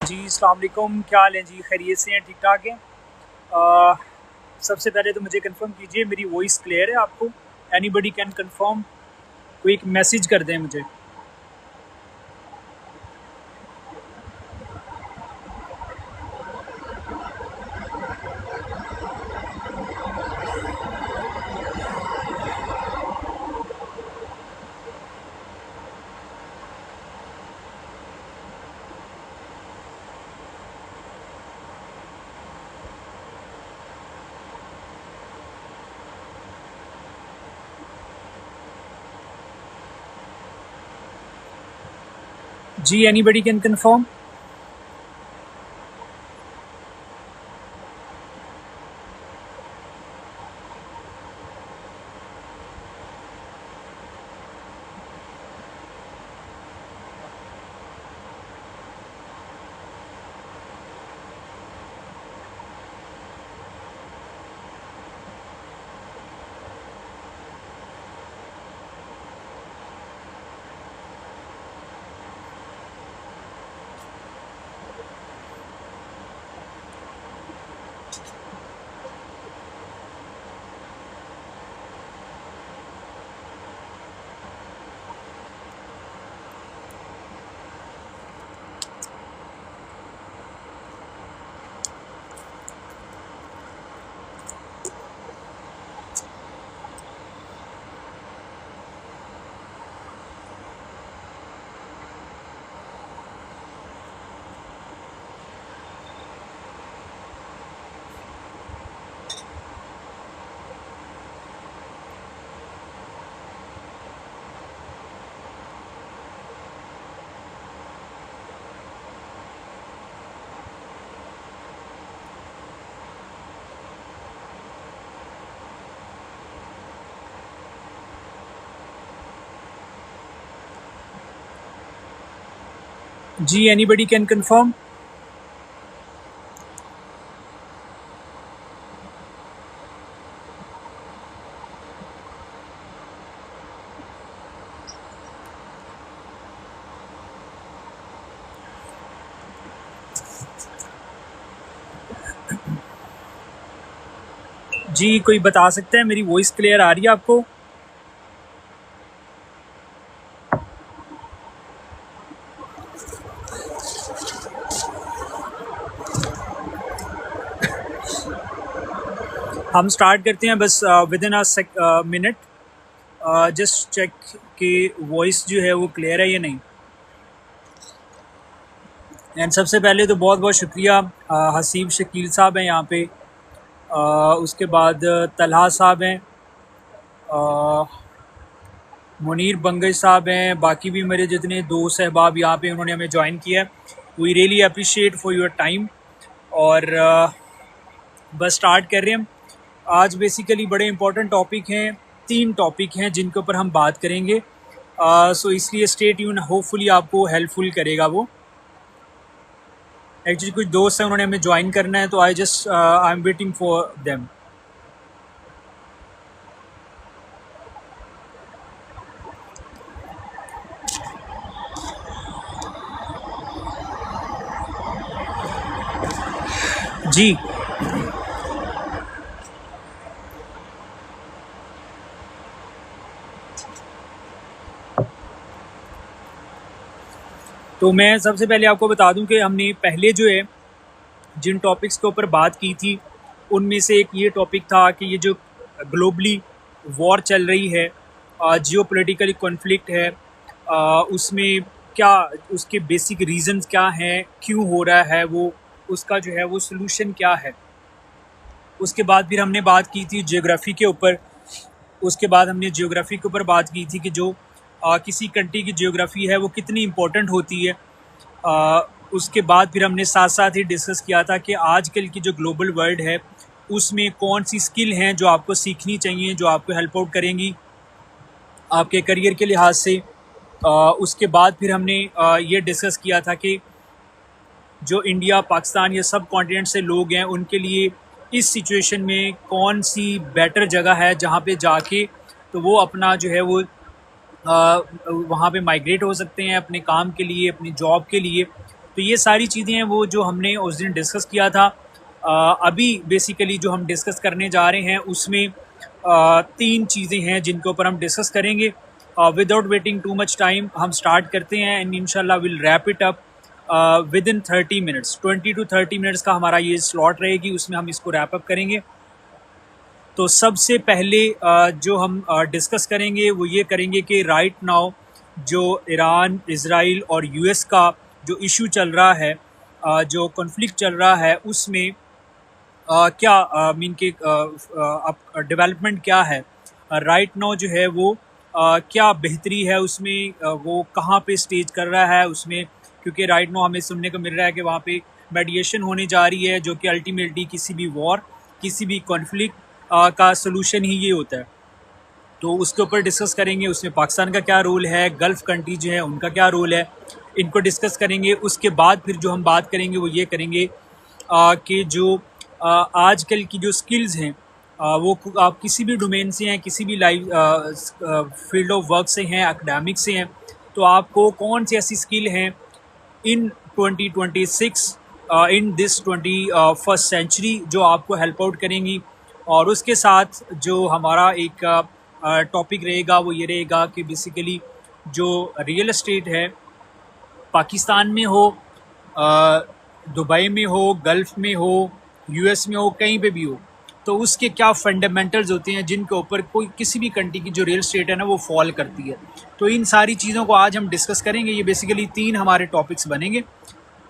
जी, अस्सलाम वालेकुम, क्या हाल है जी? खैरियत से हैं, ठीक-ठाक हैं? अ, सबसे पहले तो मुझे कन्फर्म कीजिए मेरी वॉइस क्लियर है आपको? Anybody can confirm? कोई एक मैसेज कर दें मुझे। जी, एनीबॉडी कैन कन्फर्म? जी, एनीबॉडी कैन कन्फर्म? जी, कोई बता सकता है मेरी वॉइस क्लियर आ रही है आपको? हम स्टार्ट करते हैं बस within a minute. Just check कि वॉइस जो है वो क्लियर है या नहीं। एंड सबसे पहले तो बहुत बहुत शुक्रिया, हसीब शकील साहब हैं यहाँ पे। उसके बाद तलहा साहब हैं, मुनीर बंगज साहब हैं, बाकी भी मेरे जितने दोस्त अहबाब यहाँ पे उन्होंने हमें ज्वाइन किया है। We really appreciate for your time. और बस स्टार्ट कर रहे हैं। आज बेसिकली बड़े इंपॉर्टेंट टॉपिक हैं, 3 टॉपिक हैं जिनके ऊपर हम बात करेंगे। सो इसलिए स्टे ट्यून, होपफुली आपको हेल्पफुल करेगा वो। एक्चुअली कुछ दोस्त हैं, उन्होंने हमें ज्वाइन करना है, तो I am waiting for them. जी, तो मैं सबसे पहले आपको बता दूं कि हमने पहले जो है जिन टॉपिक्स के ऊपर बात की थी, उनमें से एक ये टॉपिक था कि ये जो ग्लोबली वॉर चल रही है, जियो पोलिटिकल कॉन्फ्लिक्ट है, उसमें क्या उसके बेसिक रीजंस क्या हैं, क्यों हो रहा है वो, उसका जो है वो सलूशन क्या है। उसके बाद फिर हमने बात की थी जियोग्राफी के ऊपर। उसके बाद हमने जियोग्राफी के ऊपर बात की थी कि जो किसी कंट्री की जियोग्राफी है वो कितनी इम्पोर्टेंट होती है। उसके बाद फिर हमने साथ साथ ही डिस्कस किया था कि आजकल की जो ग्लोबल वर्ल्ड है उसमें कौन सी स्किल हैं जो आपको सीखनी चाहिए, जो आपको हेल्प आउट करेंगी आपके करियर के लिहाज से। उसके बाद फिर हमने ये डिस्कस किया था कि जो इंडिया, पाकिस्तान या सब कॉन्टिनेंट से लोग हैं उनके लिए इस सिचुएशन में कौन सी बेटर जगह है जहाँ पे जाके तो वो अपना जो है वो वहाँ पे माइग्रेट हो सकते हैं अपने काम के लिए, अपनी जॉब के लिए। तो ये सारी चीज़ें हैं वो जो हमने उस दिन डिस्कस किया था। अभी बेसिकली जो हम डिस्कस करने जा रहे हैं उसमें 3 चीज़ें हैं जिनके ऊपर हम डिस्कस करेंगे। Without waiting to much time हम स्टार्ट करते हैं एंड इंशाल्लाह will wrap it up with in 30 minutes. 20 to 30 minutes का हमारा ये स्लॉट रहेगी, उसमें हम इसको रैप अप करेंगे। तो सबसे पहले जो हम डिस्कस करेंगे वो ये करेंगे कि राइट नाउ जो ईरान, इज़राइल और यूएस का जो इशू चल रहा है, जो कॉन्फ्लिक्ट चल रहा है, उसमें क्या मीन के अब डेवलपमेंट क्या है राइट नाउ जो है वो क्या बेहतरी है उसमें, वो कहाँ पे स्टेज कर रहा है उसमें। क्योंकि राइट नाउ हमें सुनने को मिल रहा है कि वहाँ पे मेडिएशन होने जा रही है, जो कि अल्टीमेटली किसी भी वॉर, किसी भी कॉन्फ्लिक्ट का सलूशन ही ये होता है। तो उसके ऊपर डिस्कस करेंगे, उसमें पाकिस्तान का क्या रोल है, गल्फ़ कंट्री जो है उनका क्या रोल है, इनको डिस्कस करेंगे। उसके बाद फिर जो हम बात करेंगे वो ये करेंगे कि जो आजकल की जो स्किल्स हैं, वो आप किसी भी डोमेन से हैं, किसी भी लाइव फील्ड ऑफ वर्क से हैं, एकेडमिक से हैं, तो आपको कौन सी ऐसी स्किल हैं इन 2026 इन दिस 21st सेंचुरी जो आपको हेल्प आउट करेंगी। और उसके साथ जो हमारा एक टॉपिक रहेगा वो ये रहेगा कि बेसिकली जो रियल एस्टेट है, पाकिस्तान में हो, दुबई में हो, गल्फ़ में हो, यूएस में हो, कहीं पे भी हो, तो उसके क्या फंडामेंटल्स होते हैं जिनके ऊपर कोई किसी भी कंट्री की जो रियल एस्टेट है ना वो फॉल करती है। तो इन सारी चीज़ों को आज हम डिस्कस करेंगे। ये बेसिकली 3 हमारे टॉपिक्स बनेंगे।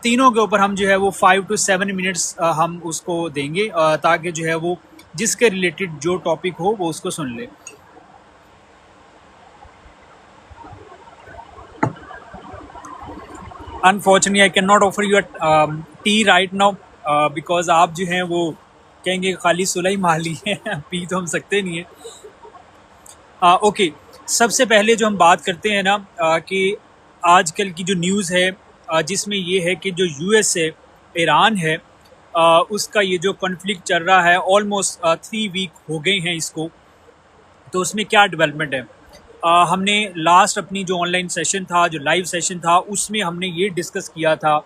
तीनों के ऊपर हम जो है वो 5 to 7 मिनट्स हम उसको देंगे, ताकि जो है वो जिसके रिलेटेड जो टॉपिक हो वो उसको सुन ले। Unfortunately I can not offer U T right now, because आप जो हैं वो कहेंगे खाली सुलह ही मार ली है पी तो हम सकते नहीं है। ओके, सबसे पहले जो हम बात करते हैं ना कि आजकल की जो न्यूज़ है, जिसमें ये है कि जो यूएस है, ईरान है, उसका ये जो कॉन्फ्लिक्ट चल रहा है ऑलमोस्ट 3 वीक हो गए हैं इसको। तो उसमें क्या डेवलपमेंट है, हमने लास्ट अपनी जो ऑनलाइन सेशन था, जो लाइव सेशन था, उसमें हमने ये डिस्कस किया था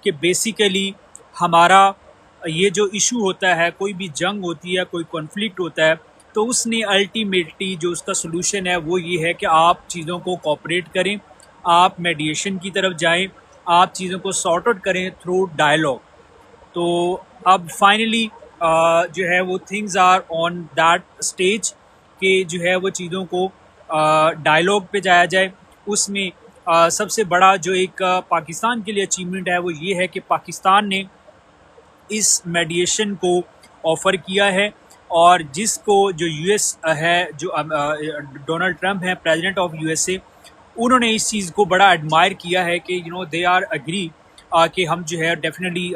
कि बेसिकली हमारा ये जो इशू होता है, कोई भी जंग होती है, कोई कॉन्फ्लिक्ट होता है, तो उसने अल्टीमेटली जो उसका सलूशन है वो ये है कि आप चीज़ों को कोऑपरेट करें, आप मेडिएशन की तरफ जाएं, आप चीज़ों को सॉर्ट आउट करें थ्रू डायलॉग। तो अब फाइनली जो है वो things are on that stage कि जो है वो चीज़ों को डायलॉग पे जाया जाए। उसमें सबसे बड़ा जो एक पाकिस्तान के लिए अचीवमेंट है वो ये है कि पाकिस्तान ने इस मेडिएशन को ऑफ़र किया है, और जिसको जो यूएस है, जो डोनाल्ड ट्रंप है, प्रेसिडेंट ऑफ यूएसए, उन्होंने इस चीज़ को बड़ा एडमायर किया है कि दे आर अग्री कि हम जो है डेफिनेटली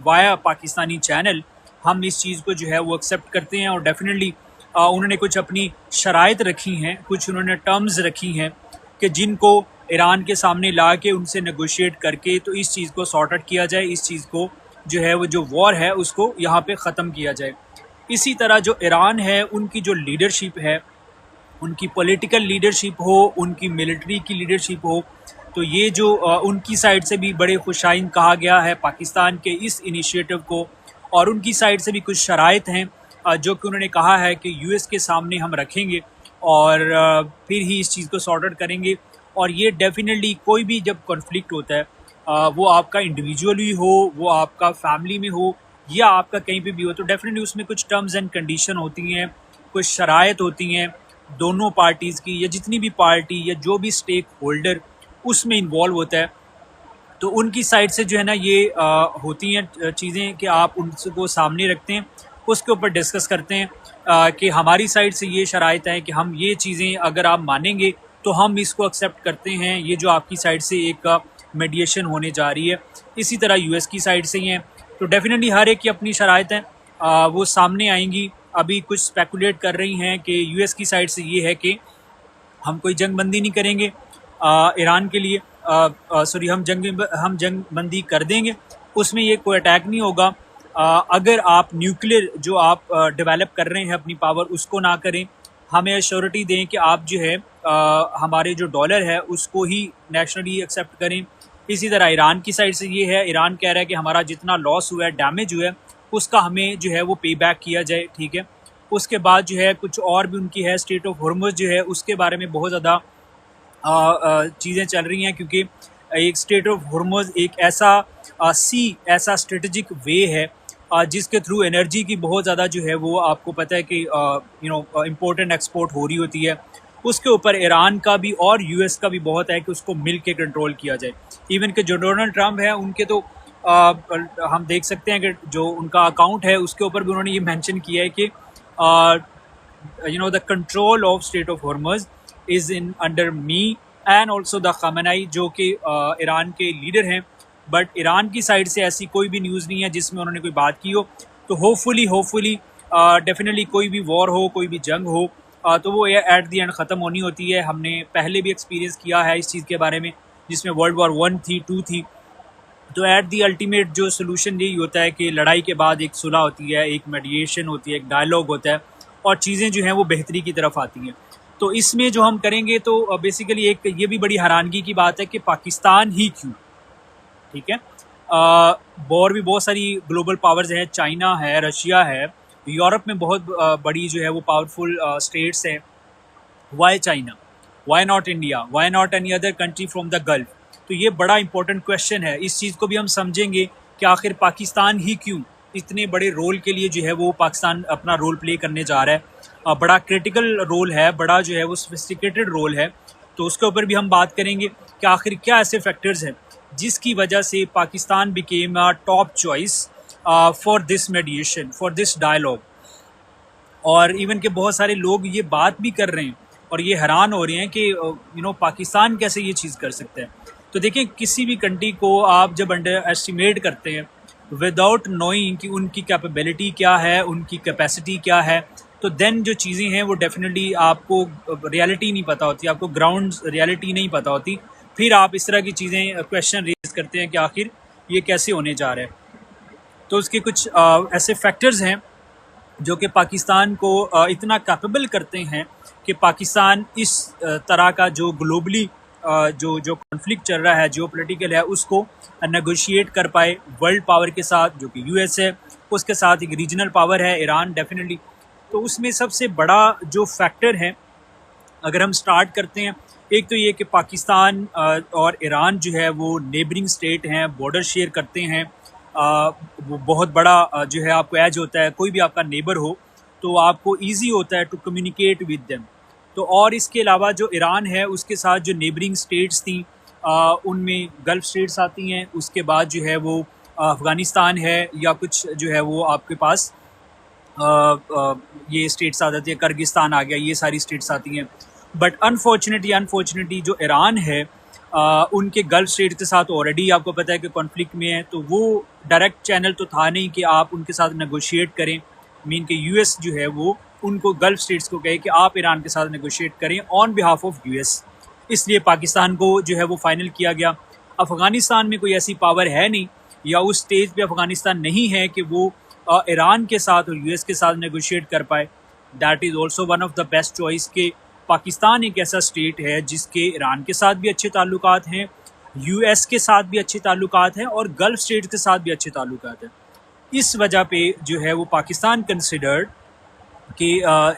वाया पाकिस्तानी चैनल हम इस चीज़ को जो है वो एक्सेप्ट करते हैं। और डेफिनेटली उन्होंने कुछ अपनी शराइत रखी हैं, कुछ उन्होंने टर्म्स रखी हैं कि जिनको ईरान के सामने ला के उनसे नेगोशिएट करके तो इस चीज़ को सॉर्ट आउट किया जाए, इस चीज़ को जो है वो जो वॉर है उसको यहाँ पे ख़त्म किया जाए। इसी तरह जो ईरान है, उनकी जो लीडरशिप है, उनकी पॉलिटिकल लीडरशिप हो, उनकी मिलिट्री की लीडरशिप हो, तो ये जो उनकी साइड से भी बड़े खुशाइन कहा गया है पाकिस्तान के इस इनिशिएटिव को। और उनकी साइड से भी कुछ शराइत हैं जो कि उन्होंने कहा है कि यूएस के सामने हम रखेंगे और फिर ही इस चीज़ को सॉर्ट आउट करेंगे। और ये डेफिनेटली कोई भी जब कॉन्फ्लिक्ट होता है, वो आपका इंडिविजुअली हो, वो आपका फैमिली में हो, या आपका कहीं पे भी हो, तो डेफिनेटली उसमें कुछ टर्म्स एंड कंडीशन होती हैं, कुछ शराइत होती हैं दोनों पार्टीज़ की, या जितनी भी पार्टी या जो भी स्टेक होल्डर उसमें इन्वॉल्व होता है। तो उनकी साइड से जो है ना ये होती हैं चीज़ें कि आप उनको सामने रखते हैं, उसके ऊपर डिस्कस करते हैं कि हमारी साइड से ये शराइत है कि हम ये चीज़ें अगर आप मानेंगे तो हम इसको एक्सेप्ट करते हैं, ये जो आपकी साइड से एक मेडिएशन होने जा रही है। इसी तरह यूएस की साइड से ही हैं, तो डेफिनेटली हर एक की अपनी शराइत हैं, वो सामने आएंगी। अभी कुछ स्पेकुलेट कर रही हैं कि यूएस की साइड से ये है कि हम कोई जंगबंदी नहीं करेंगे ईरान के लिए, सॉरी हम जंगबंदी कर देंगे, उसमें ये कोई अटैक नहीं होगा अगर आप न्यूक्लियर जो आप डेवलप कर रहे हैं अपनी पावर उसको ना करें। हमें एश्योरिटी दें कि आप जो है हमारे जो डॉलर है उसको ही नेशनली एक्सेप्ट करें। इसी तरह ईरान की साइड से ये है, ईरान कह रहा है कि हमारा जितना लॉस हुआ है, डैमेज हुआ है, उसका हमें जो है वो पे बैक किया जाए, ठीक है। उसके बाद जो है कुछ और भी उनकी है, स्ट्रेट ऑफ हॉर्मुज़ जो है उसके बारे में बहुत ज़्यादा चीज़ें चल रही हैं, क्योंकि एक स्ट्रेट ऑफ हॉर्मुज़ एक ऐसा स्ट्रेटजिक वे है जिसके थ्रू एनर्जी की बहुत ज़्यादा जो है वो आपको पता है कि इम्पोर्टेंट एक्सपोर्ट हो रही होती है। उसके ऊपर ईरान का भी और यूएस का भी बहुत है कि उसको मिल के कंट्रोल किया जाए। इवन कि जो डोनाल्ड ट्रम्प है उनके तो हम देख सकते हैं कि जो उनका अकाउंट है उसके ऊपर भी उन्होंने ये मेंशन किया है कि the control of strait of Hormuz is in under me and also the Khamenei, जो कि ईरान के लीडर हैं। बट ईरान की साइड से ऐसी कोई भी न्यूज़ नहीं है जिसमें उन्होंने कोई बात की हो। तो होपफुली डेफिनेटली कोई भी वॉर हो, कोई भी जंग हो, तो वो एट दी एंड ख़त्म होनी होती है। हमने पहले भी एक्सपीरियंस किया है इस चीज़ के बारे में, जिसमें वर्ल्ड वॉर 1 थी, 2 थी। तो एट दी अल्टीमेट जो सोल्यूशन यही होता है कि लड़ाई के बाद एक सुलह होती है, एक मेडिएशन होती है, एक डायलॉग होता है और चीज़ें जो हैं वो बेहतरी की तरफ आती हैं। तो इसमें जो हम करेंगे तो बेसिकली एक ये भी बड़ी हैरानगी की बात है कि पाकिस्तान ही क्यों, ठीक है। और भी बहुत सारी ग्लोबल पावर्स हैं, चाइना है, रशिया है, यूरोप में बहुत बड़ी जो है वो पावरफुल स्टेट्स हैं। Why China, why not India, why not any other country from the Gulf? तो ये बड़ा इंपॉर्टेंट क्वेश्चन है। इस चीज़ को भी हम समझेंगे कि आखिर पाकिस्तान ही क्यों इतने बड़े रोल के लिए जो है वो पाकिस्तान अपना रोल प्ले करने जा रहा है। बड़ा क्रिटिकल रोल है, बड़ा जो है वो सोफिस्टिकेटेड रोल है। तो उसके ऊपर भी हम बात करेंगे कि आखिर क्या ऐसे फैक्टर्स हैं जिसकी वजह से Pakistan became a top choice for this mediation, for this dialogue. और इवन के बहुत सारे लोग ये बात भी कर रहे हैं और ये हैरान हो रहे हैं कि पाकिस्तान कैसे ये चीज़ कर सकता है। तो देखें, किसी भी कंट्री को आप जब अंडर एस्टिमेट करते हैं विदाउट नोइंग कि उनकी कैपेबिलिटी क्या है, उनकी कैपेसिटी क्या है, तो देन जो चीज़ें हैं वो डेफिनेटली आपको रियलिटी नहीं पता होती, आपको ग्राउंड रियलिटी नहीं पता होती। फिर आप इस तरह की चीज़ें क्वेश्चन रेज करते हैं कि आखिर ये कैसे होने जा रहा है। तो उसके कुछ ऐसे फैक्टर्स हैं जो कि पाकिस्तान को इतना कैपेबल करते हैं कि पाकिस्तान इस तरह का जो ग्लोबली जो कॉन्फ्लिक्ट चल रहा है, जो पॉलिटिकल है, उसको नेगोशिएट कर पाए वर्ल्ड पावर के साथ, जो कि यूएस है, उसके साथ एक रीजनल पावर है ईरान डेफिनेटली। तो उसमें सबसे बड़ा जो फैक्टर है, अगर हम स्टार्ट करते हैं, एक तो ये कि पाकिस्तान और ईरान जो है वो नेबरिंग स्टेट हैं, बॉर्डर शेयर करते हैं। वो बहुत बड़ा जो है आपको एज होता है, कोई भी आपका नेबर हो तो आपको इजी होता है टू कम्युनिकेट विद देम। तो और इसके अलावा जो ईरान है उसके साथ जो नेबरिंग स्टेट्स थी उनमें गल्फ़ स्टेट्स आती हैं, उसके बाद जो है वो अफ़गानिस्तान है, या कुछ जो है वो आपके पास ये स्टेट्स आ जाती है, किर्गिस्तान आ गया, ये सारी स्टेट्स आती हैं। बट अनफॉर्चुनेटली जो ईरान है उनके गल्फ़ स्टेट के साथ ऑलरेडी आपको पता है कि कॉन्फ्लिक्ट में है, तो वो डायरेक्ट चैनल तो था नहीं कि आप उनके साथ नेगोशिएट करें। मीन कि यूएस जो है वो उनको गल्फ़ स्टेट्स को कहे कि आप ईरान के साथ नेगोशिएट करें ऑन बिहाफ ऑफ यूएस। इसलिए पाकिस्तान को जो है वो फाइनल किया गया। अफ़गानिस्तान में कोई ऐसी पावर है नहीं, या उस स्टेज पे अफ़गानिस्तान नहीं है कि वो ईरान के साथ और यूएस के साथ नेगोशिएट कर पाए। That is also one of the best choice के पाकिस्तान एक ऐसा स्टेट है जिसके ईरान के साथ भी अच्छे ताल्लुकात हैं, यूएस के साथ भी अच्छे ताल्लुकात हैं और गल्फ़ स्टेट के साथ भी अच्छे ताल्लुकात हैं। इस वजह पे जो है वो पाकिस्तान कंसिडर्ड कि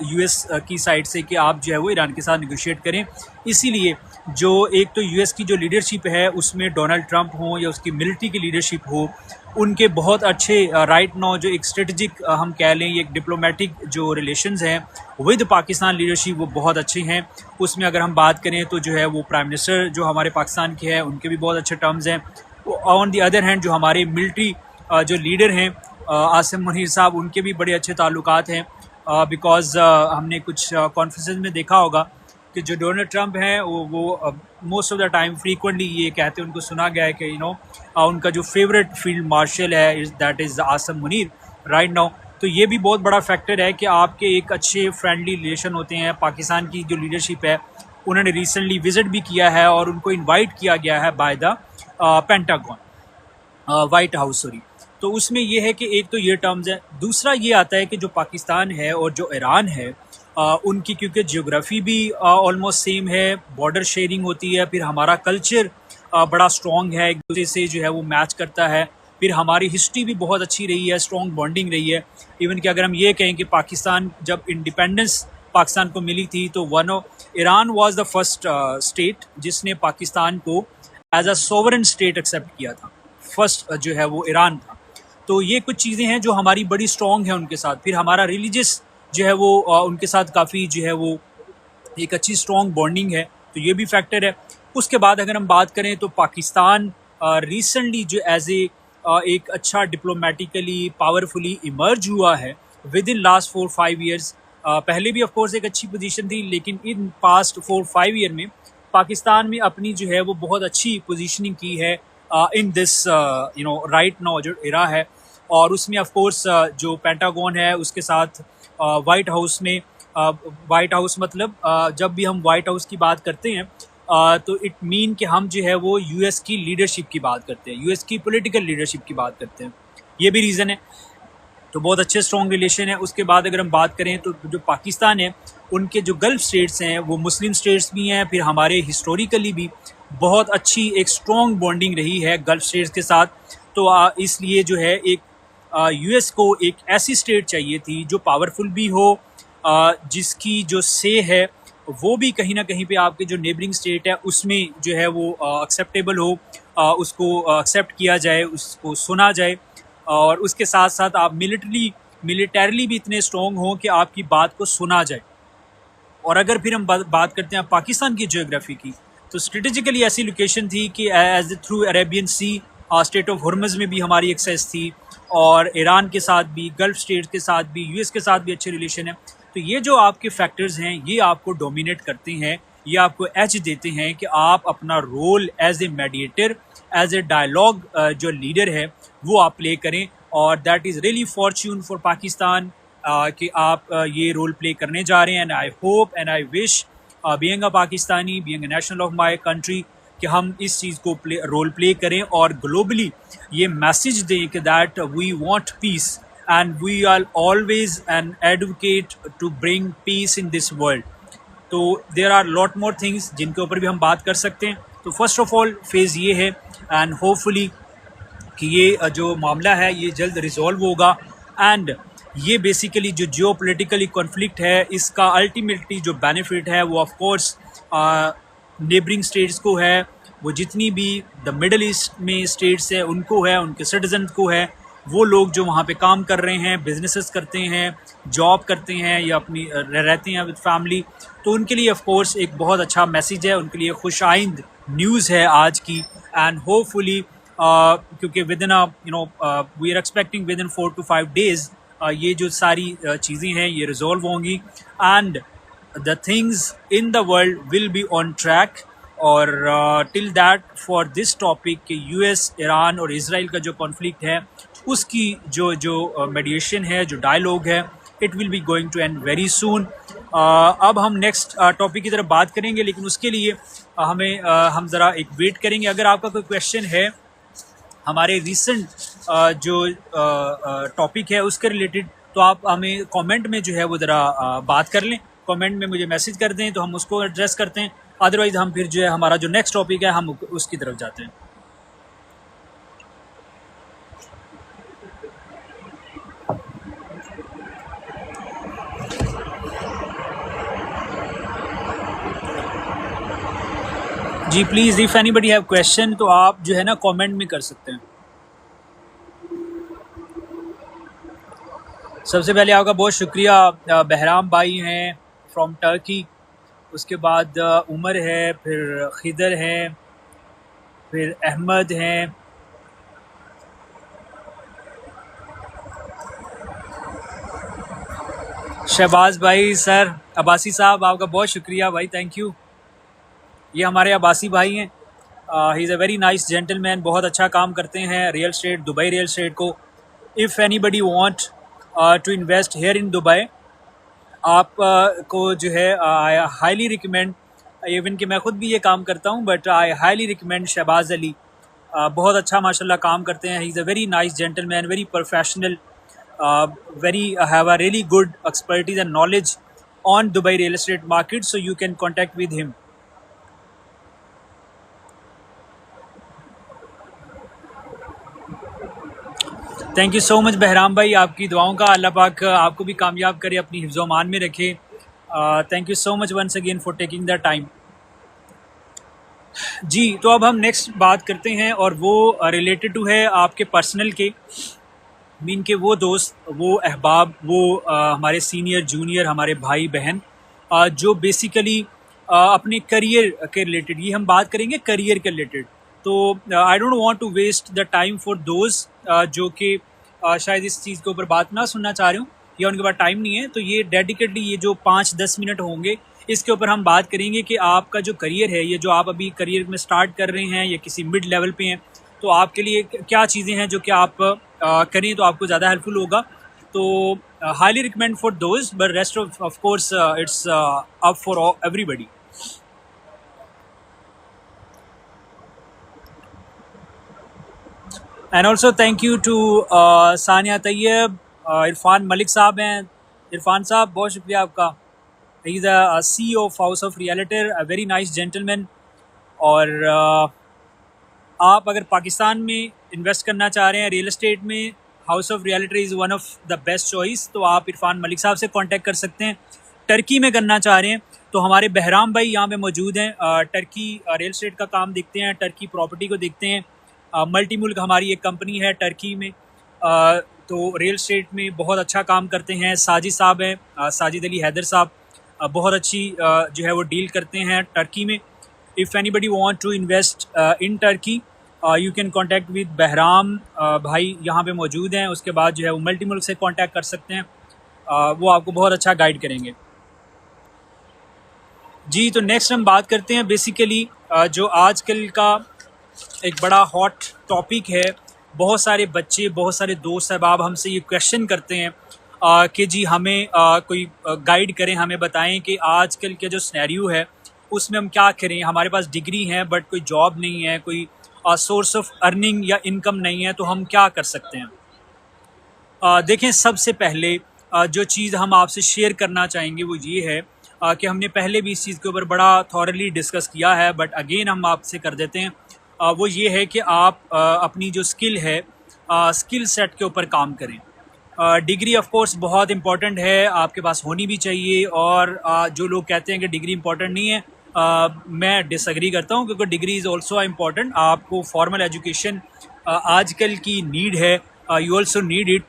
यूएस की साइड से कि आप जो है वो ईरान के साथ नेगोशिएट करें। इसीलिए जो एक तो यूएस की जो लीडरशिप है उसमें डोनाल्ड ट्रंप हो या उसकी मिलिट्री की लीडरशिप हो, उनके बहुत अच्छे राइट नाउ जो एक स्ट्रेटजिक हम कह लें, एक डिप्लोमेटिक जो रिलेशंस हैं विद पाकिस्तान लीडरशिप वो बहुत अच्छे हैं। उसमें अगर हम बात करें तो जो है वो प्राइम मिनिस्टर जो हमारे पाकिस्तान के हैं उनके भी बहुत अच्छे टर्म्स हैं। ऑन दी अदर हैंड जो हमारे मिलिट्री जो लीडर हैं आसिम मुनीर साहब, उनके भी बड़े अच्छे ताल्लुकात हैं। बिकॉज़ हमने कुछ कॉन्फ्रेंसेस में देखा होगा कि जो डोनाल्ड ट्रंप हैं वो most of the time frequently ये कहते हैं, उनको सुना गया है कि उनका जो फेवरेट फील्ड मार्शल है that is Asim Munir right now. तो ये भी बहुत बड़ा फैक्टर है कि आपके एक अच्छे फ्रेंडली रिलेशन होते हैं। पाकिस्तान की जो लीडरशिप है उन्होंने रिसेंटली विज़िट भी किया है और उनको इन्वाइट किया गया है by the pentagon, white house sorry. तो उसमें ये है कि एक तो ये टर्म्स है, दूसरा ये आता है कि जो पाकिस्तान है और जो ईरान है उनकी क्योंकि जियोग्राफी भी ऑलमोस्ट सेम है, बॉर्डर शेयरिंग होती है, फिर हमारा कल्चर बड़ा स्ट्रॉन्ग है, एक दूसरे से जो है वो मैच करता है। फिर हमारी हिस्ट्री भी बहुत अच्छी रही है, स्ट्रॉन्ग बॉन्डिंग रही है। इवन कि अगर हम ये कहें कि पाकिस्तान जब इंडिपेंडेंस पाकिस्तान को मिली थी तो Iran was the first state जिसने पाकिस्तान को as a sovereign state accept किया था। फर्स्ट जो है वो ईरान था। तो ये कुछ चीज़ें हैं जो हमारी बड़ी स्ट्रॉन्ग है उनके साथ। फिर हमारा रिलीजियस जो है वो उनके साथ काफ़ी जो है वो एक अच्छी स्ट्रॉन्ग बॉन्डिंग है, तो ये भी फैक्टर है। उसके बाद अगर हम बात करें तो पाकिस्तान रिसेंटली जो एज ए एक अच्छा डिप्लोमेटिकली पावरफुली इमर्ज हुआ है विद इन लास्ट 4-5 ईयर्स। पहले भी ऑफ कोर्स एक अच्छी पोजीशन थी, लेकिन इन पास्ट 4-5 ईयर में पाकिस्तान में अपनी जो है वो बहुत अच्छी पोजीशनिंग की है इन दिस राइट नाउ जो इरा है। और उसमें ऑफ कोर्स जो पेंटागन है उसके साथ वाइट हाउस में वाइट हाउस मतलब जब भी हम वाइट हाउस की बात करते हैं तो इट मीन कि हम जो है वो यूएस की लीडरशिप की बात करते हैं, यूएस की पॉलिटिकल लीडरशिप की बात करते हैं। ये भी रीज़न है। तो बहुत अच्छे स्ट्रॉन्ग रिलेशन है। उसके बाद अगर हम बात करें तो जो पाकिस्तान है उनके जो गल्फ स्टेट्स हैं वो मुस्लिम स्टेट्स भी हैं। फिर हमारे हिस्टोरिकली भी बहुत अच्छी एक स्ट्रॉन्ग बॉन्डिंग रही है गल्फ स्टेट्स के साथ। तो इसलिए जो है एक यूएस को एक ऐसी स्टेट चाहिए थी जो पावरफुल भी हो, जिसकी जो से है वो भी कहीं ना कहीं पे आपके जो नेबरिंग स्टेट है उसमें जो है वो एक्सेप्टेबल हो, उसको एक्सेप्ट किया जाए, उसको सुना जाए। और उसके साथ साथ आप मिलिटरली भी इतने स्ट्रॉन्ग हों कि आपकी बात को सुना जाए। और अगर फिर हम बात करते हैं पाकिस्तान की जियोग्राफी की, तो स्ट्रेटेजिकली ऐसी लोकेशन थी कि edge through Arabian sea strait of Hormuz में भी हमारी एक्सेस थी, और ईरान के साथ भी, गल्फ स्टेट के साथ भी, यूएस के साथ भी अच्छे रिलेशन है। तो ये जो आपके फैक्टर्स हैं ये आपको डोमिनेट करते हैं, ये आपको एज देते हैं कि आप अपना role as a mediator, as a dialogue जो लीडर है वो आप प्ले करें। और that is really fortune for Pakistan कि आप ये रोल प्ले करने जा रहे हैं। And I hope and I wish being a Pakistani, being a national of my country, कि हम इस चीज़ को रोल प्ले करें और ग्लोबली ये मैसेज दें कि that we want peace and we are always an advocate to bring peace in this world. तो there are lot more things जिनके ऊपर भी हम बात कर सकते हैं। तो फर्स्ट ऑफ ऑल फेज़ ये है एंड होपफुली कि ये जो मामला है ये जल्द रिजॉल्व होगा। एंड ये बेसिकली जो जियो पोलिटिकली कॉन्फ्लिक्ट है इसका अल्टीमेटली जो बेनिफिट है वो ऑफ कोर्स नेबरिंग स्टेट्स को है, वो जितनी भी द मिडल ईस्ट में स्टेट्स है उनको है, उनके सिटीजन को है। वो लोग जो वहाँ पे काम कर रहे हैं, बिजनेसेस करते हैं, जॉब करते हैं या अपनी रहते हैं विद फैमिली, तो उनके लिए ऑफ कोर्स एक बहुत अच्छा मैसेज है, उनके लिए खुशाइंद न्यूज़ है आज की। एंड होपफुली क्योंकि within we are expecting within 4 to 5 days ये जो सारी चीज़ें हैं ये रिजॉल्व होंगी and the things in the world will be on track. और till that for this topic कि यूएस, ईरान और इसराइल का जो कॉन्फ्लिक्ट है उसकी जो मेडिएशन है, जो डायलॉग है, it will be going to end very soon. अब हम नेक्स्ट टॉपिक की तरफ बात करेंगे, लेकिन उसके लिए हम ज़रा एक वेट करेंगे। अगर आपका कोई क्वेश्चन है हमारे रिसेंट जो टॉपिक है उसके रिलेटेड, तो आप हमें कमेंट में जो है वो ज़रा बात कर लें, कमेंट में मुझे मैसेज कर दें तो हम उसको एड्रेस करते हैं। अदरवाइज़ हम फिर जो है हमारा जो नेक्स्ट टॉपिक है हम उसकी तरफ जाते हैं। जी please, if anybody have question तो आप जो है ना कमेंट में कर सकते हैं। सबसे पहले आपका बहुत शुक्रिया। बहराम भाई हैं फ्रॉम टर्की, उसके बाद उमर है, फिर खिदर हैं, फिर अहमद हैं, शहबाज भाई, सर अब्बासी साहब, आपका बहुत शुक्रिया भाई, थैंक यू। ये हमारे अब्बासी भाई हैं, he is a very nice gentleman, बहुत अच्छा काम करते हैं real estate, Dubai real estate को। If anybody want to invest here in Dubai, आप को जो है आई हाईली रिकमेंड, इवन कि मैं ख़ुद भी ये काम करता हूँ, but I highly recommend Shahbaz Ali. बहुत अच्छा माशाल्लाह काम करते हैं। He is a very nice gentleman, very professional, very have a really good expertise and knowledge on Dubai real estate market, so you can contact with him. Thank you so much Bahram भाई, आपकी दुआओं का अल्लाह पाक आपको भी कामयाब करे, अपनी हिफ्ज़ अमान में रखे। Thank you so much once again for taking the time. जी, तो अब हम नेक्स्ट बात करते हैं और वो रिलेटेड टू है आपके पर्सनल के, मीन के वो दोस्त, वो अहबाब, वो हमारे सीनियर जूनियर, हमारे भाई बहन, जो बेसिकली अपने करियर के रिलेटेड, ये हम बात करेंगे करियर के रिलेटेड। तो I don't want to waste the time for those जो कि शायद इस चीज़ के ऊपर बात ना सुनना चाह रहे हो या उनके पास टाइम नहीं है, तो ये डेडिकेटली ये जो 5-10 मिनट होंगे इसके ऊपर हम बात करेंगे कि आपका जो करियर है, ये जो आप अभी करियर में स्टार्ट कर रहे हैं या किसी मिड लेवल पे हैं, तो आपके लिए क्या चीज़ें हैं जो कि आप करें तो आपको ज़्यादा हेल्पफुल होगा। तो highly recommend for those, but rest of course it's up for everybody. And also thank you to Sania Tayyab, Irfan Malik sahab हैं। इरफान साहब बहुत शुक्रिया आपका। He is a CEO of House of Realtor, a very nice gentleman. और आप अगर पाकिस्तान में इन्वेस्ट करना चाह रहे हैं रियल एस्टेट में, House of Realtor is one of the best choice, तो आप इरफान मलिक साहब से कांटेक्ट कर सकते हैं। टर्की में करना चाह रहे हैं तो हमारे बहराम भाई यहाँ पे मौजूद हैं। टर्की रियल एस्टेट का काम देखते हैं, टर्की प्रॉपर्टी को देखते हैं। मल्टी मुल्क हमारी एक कंपनी है टर्की में, तो रियल एस्टेट में बहुत अच्छा काम करते हैं। साजिद साहब हैं, साजिद अली हैदर साहब, बहुत अच्छी जो है वो डील करते हैं टर्की में। If anybody want to invest in Turkey, you can contact with Bahram भाई, यहाँ पे मौजूद हैं। उसके बाद जो है वो मल्टी मुल्क से कॉन्टैक्ट कर सकते हैं, वो आपको बहुत अच्छा गाइड करेंगे। जी, तो नेक्स्ट हम बात करते हैं बेसिकली जो आजकल का एक बड़ा हॉट टॉपिक है। बहुत सारे बच्चे, बहुत सारे दोस्त अहबाब हमसे ये क्वेश्चन करते हैं कि जी हमें कोई गाइड करें, हमें बताएं कि आजकल के जो सिनेरियो है उसमें हम क्या करें। हमारे पास डिग्री है बट कोई जॉब नहीं है, कोई सोर्स ऑफ अर्निंग या इनकम नहीं है, तो हम क्या कर सकते हैं। देखें, सबसे पहले जो चीज़ हम आपसे शेयर करना चाहेंगे वो ये है कि हमने पहले भी इस चीज़ के ऊपर बड़ा थॉरली डिस्कस किया है, बट अगेन हम आपसे कर देते हैं। वो ये है कि आप अपनी जो स्किल है, स्किल सेट के ऊपर काम करें। डिग्री ऑफ कोर्स बहुत इंपॉर्टेंट है, आपके पास होनी भी चाहिए। और जो लोग कहते हैं कि डिग्री इंपॉर्टेंट नहीं है, मैं डिसएग्री करता हूँ, क्योंकि डिग्री इज़ ऑल्सो इम्पॉर्टेंट। आपको फॉर्मल एजुकेशन आजकल की नीड है, you also need it,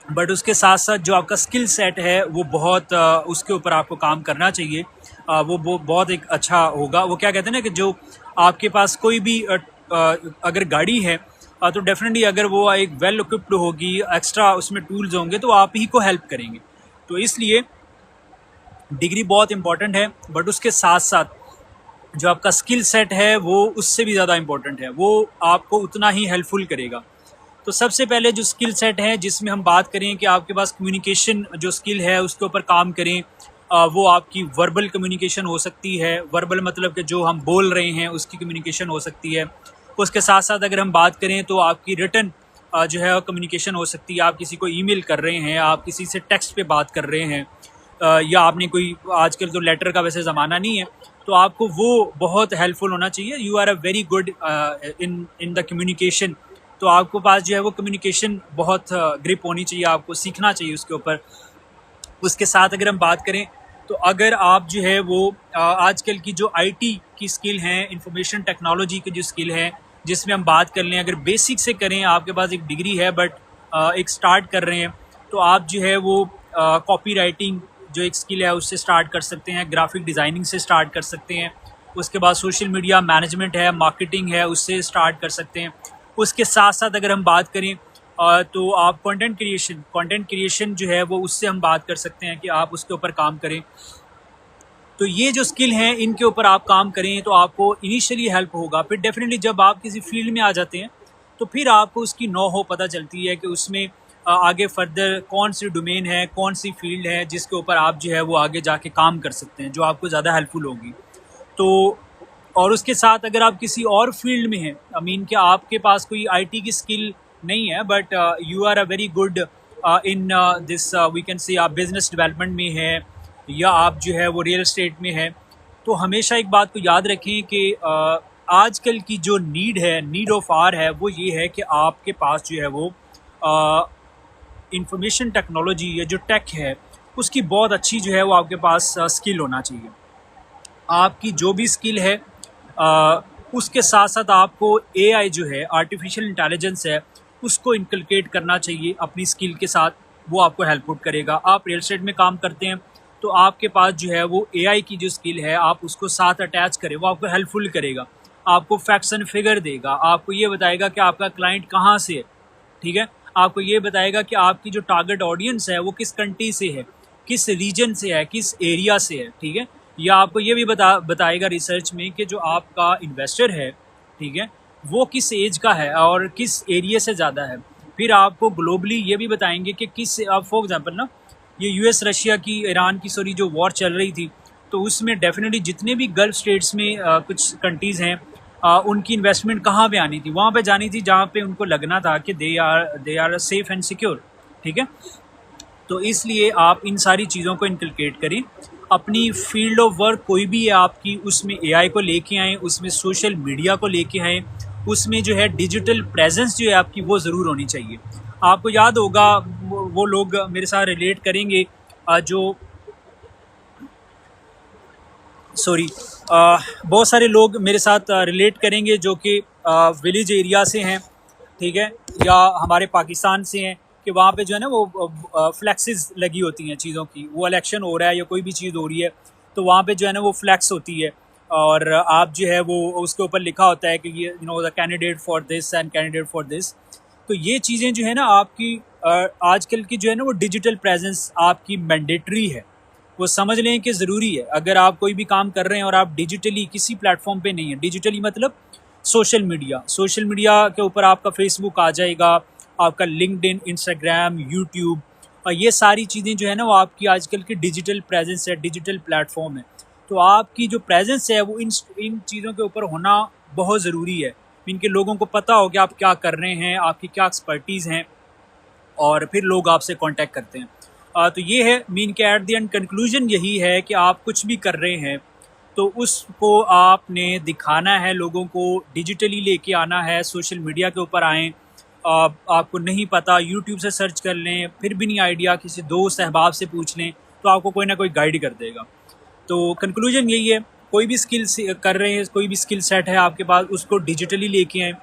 but उसके साथ साथ जो आपका स्किल सेट है वो बहुत उसके ऊपर आपको काम करना चाहिए। वो बहुत एक अच्छा होगा। वो क्या कहते हैं ना कि जो आपके पास कोई भी अगर गाड़ी है तो डेफिनेटली अगर वो एक वेल इक्विप्ड होगी, एक्स्ट्रा उसमें टूल्स होंगे, तो आप ही को हेल्प करेंगे। तो इसलिए डिग्री बहुत इंपॉर्टेंट है, बट उसके साथ साथ जो आपका स्किल सेट है वो उससे भी ज़्यादा इम्पॉर्टेंट है, वो आपको उतना ही हेल्पफुल करेगा। तो सबसे पहले जो स्किल सेट है जिसमें हम बात करें कि आपके पास कम्युनिकेशन जो स्किल है उसके ऊपर काम करें। वो आपकी वर्बल कम्युनिकेशन हो सकती है, वर्बल मतलब कि जो हम बोल रहे हैं उसकी कम्युनिकेशन हो सकती है। उसके साथ साथ अगर हम बात करें तो आपकी रिटन जो है कम्युनिकेशन हो सकती है। आप किसी को ईमेल कर रहे हैं, आप किसी से टेक्स्ट पे बात कर रहे हैं, या आपने कोई, आजकल तो लेटर का वैसे ज़माना नहीं है, तो आपको वो बहुत हेल्पफुल होना चाहिए। You are a very good in the communication, तो आपको पास जो है वो कम्युनिकेशन बहुत ग्रिप होनी चाहिए, आपको सीखना चाहिए उसके ऊपर। उसके साथ अगर हम बात करें तो अगर आप जो है वो आजकल की जो आईटी की स्किल हैं, इंफॉर्मेशन टेक्नोलॉजी की जो स्किल है, जिसमें हम बात कर लें, अगर बेसिक से करें, आपके पास एक डिग्री है बट एक स्टार्ट कर रहे हैं, तो आप जो है वो कॉपी राइटिंग जो एक स्किल है उससे स्टार्ट कर सकते हैं, ग्राफिक डिज़ाइनिंग से स्टार्ट कर सकते हैं। उसके बाद सोशल मीडिया मैनेजमेंट है, मार्केटिंग है, उससे स्टार्ट कर सकते हैं। उसके साथ साथ अगर हम बात करें तो आप कंटेंट क्रिएशन जो है वो उससे हम बात कर सकते हैं कि आप उसके ऊपर काम करें। तो ये जो स्किल हैं इनके ऊपर आप काम करें तो आपको इनिशियली हेल्प होगा। फिर डेफिनेटली जब आप किसी फील्ड में आ जाते हैं तो फिर आपको उसकी नो हो पता चलती है कि उसमें आगे फर्दर कौन सी डोमेन है, कौन सी फील्ड है जिसके ऊपर आप जो है वो आगे जाके काम कर सकते हैं, जो आपको ज़्यादा हेल्पफुल होगी। तो और उसके साथ अगर आप किसी और फील्ड में हैं, आई मीन कि आपके पास कोई आईटी की स्किल नहीं है but you are a very good in this, we can say आप बिज़नेस डेवलपमेंट में है या आप जो है वो रियल एस्टेट में है, तो हमेशा एक बात को याद रखें कि आजकल की जो नीड ऑफ आर है वो ये है कि आपके पास जो है वो इंफॉर्मेशन टेक्नोलॉजी या जो टेक है उसकी बहुत अच्छी जो है वो आपके पास स्किल होना चाहिए। आपकी जो भी स्किल है उसके साथ साथ आपको एआई जो है आर्टिफिशियल इंटेलिजेंस है उसको इनकलकेट करना चाहिए अपनी स्किल के साथ। वो आपको हेल्प आउट करेगा। आप रियल एस्टेट में काम करते हैं तो आपके पास जो है वो एआई की जो स्किल है आप उसको साथ अटैच करें, वो आपको हेल्पफुल करेगा। आपको फैक्ट्स एंड फिगर देगा, आपको ये बताएगा कि आपका क्लाइंट कहाँ से है, ठीक है। आपको ये बताएगा कि आपकी जो टारगेट ऑडियंस है वो किस कंट्री से है, किस रीजन से है, किस एरिया से है, ठीक है। या आपको ये भी बताएगा रिसर्च में कि जो आपका इन्वेस्टर है, ठीक है, वो किस एज का है और किस एरिया से ज़्यादा है। फिर आपको ग्लोबली ये भी बताएंगे कि किस, आप फॉर एग्जांपल ना, ये यूएस रशिया की, ईरान की सॉरी जो वॉर चल रही थी, तो उसमें डेफिनेटली जितने भी गल्फ स्टेट्स में कुछ कंट्रीज़ हैं उनकी इन्वेस्टमेंट कहाँ पे आनी थी, वहाँ पे जानी थी जहाँ पे उनको लगना था कि they are safe and secure, ठीक है। तो इसलिए आप इन सारी चीज़ों को इनकलकेट करें। अपनी फील्ड ऑफ वर्क कोई भी है आपकी, उसमें एआई को लेके आएँ, उसमें सोशल मीडिया को लेके आएँ, उसमें जो है डिजिटल प्रेजेंस जो है आपकी वो ज़रूर होनी चाहिए। आपको याद होगा वो लोग मेरे साथ रिलेट करेंगे जो सॉरी बहुत सारे लोग मेरे साथ रिलेट करेंगे जो कि विलेज एरिया से हैं, ठीक है, या हमारे पाकिस्तान से हैं, कि वहाँ पे जो है ना वो फ्लैक्सेस लगी होती हैं चीज़ों की। वो इलेक्शन हो रहा है या कोई भी चीज़ हो रही है तो वहाँ पे जो है ना वो फ्लैक्स होती है और आप जो है वो उसके ऊपर लिखा होता है कि ये the candidate for this and candidate for this. तो ये चीज़ें जो है ना आपकी आजकल की जो है ना वो डिजिटल प्रेजेंस आपकी मैंडेटरी है, वो समझ लें कि ज़रूरी है। अगर आप कोई भी काम कर रहे हैं और आप डिजिटली किसी प्लेटफॉर्म पे नहीं है, डिजिटली मतलब सोशल मीडिया के ऊपर आपका फेसबुक आ जाएगा, आपका लिंक्डइन, इंस्टाग्राम, यूट्यूब, और ये सारी चीज़ें जो है ना वो आपकी आजकल की डिजिटल प्रेजेंस है, डिजिटल प्लेटफॉर्म है। तो आपकी जो प्रेजेंस है वो इन चीज़ों के ऊपर होना बहुत ज़रूरी है। इनके लोगों को पता हो कि आप क्या कर रहे हैं, आपकी क्या एक्सपर्टीज़ हैं, और फिर लोग आपसे कांटेक्ट करते हैं। तो ये है मीन के एट द एंड कंक्लूजन यही है कि आप कुछ भी कर रहे हैं तो उसको आपने दिखाना है, लोगों को डिजिटली लेके आना है। सोशल मीडिया के ऊपर आएँ, आपको नहीं पता यूट्यूब से सर्च कर लें, फिर भी नहीं आइडिया किसी दोस्त अहबाब से पूछ लें, तो आपको कोई ना कोई गाइड कर देगा। तो कंक्लूजन यही है, कोई भी स्किल कर रहे हैं, कोई भी स्किल सेट है आपके पास, उसको डिजिटली लेके आएँ।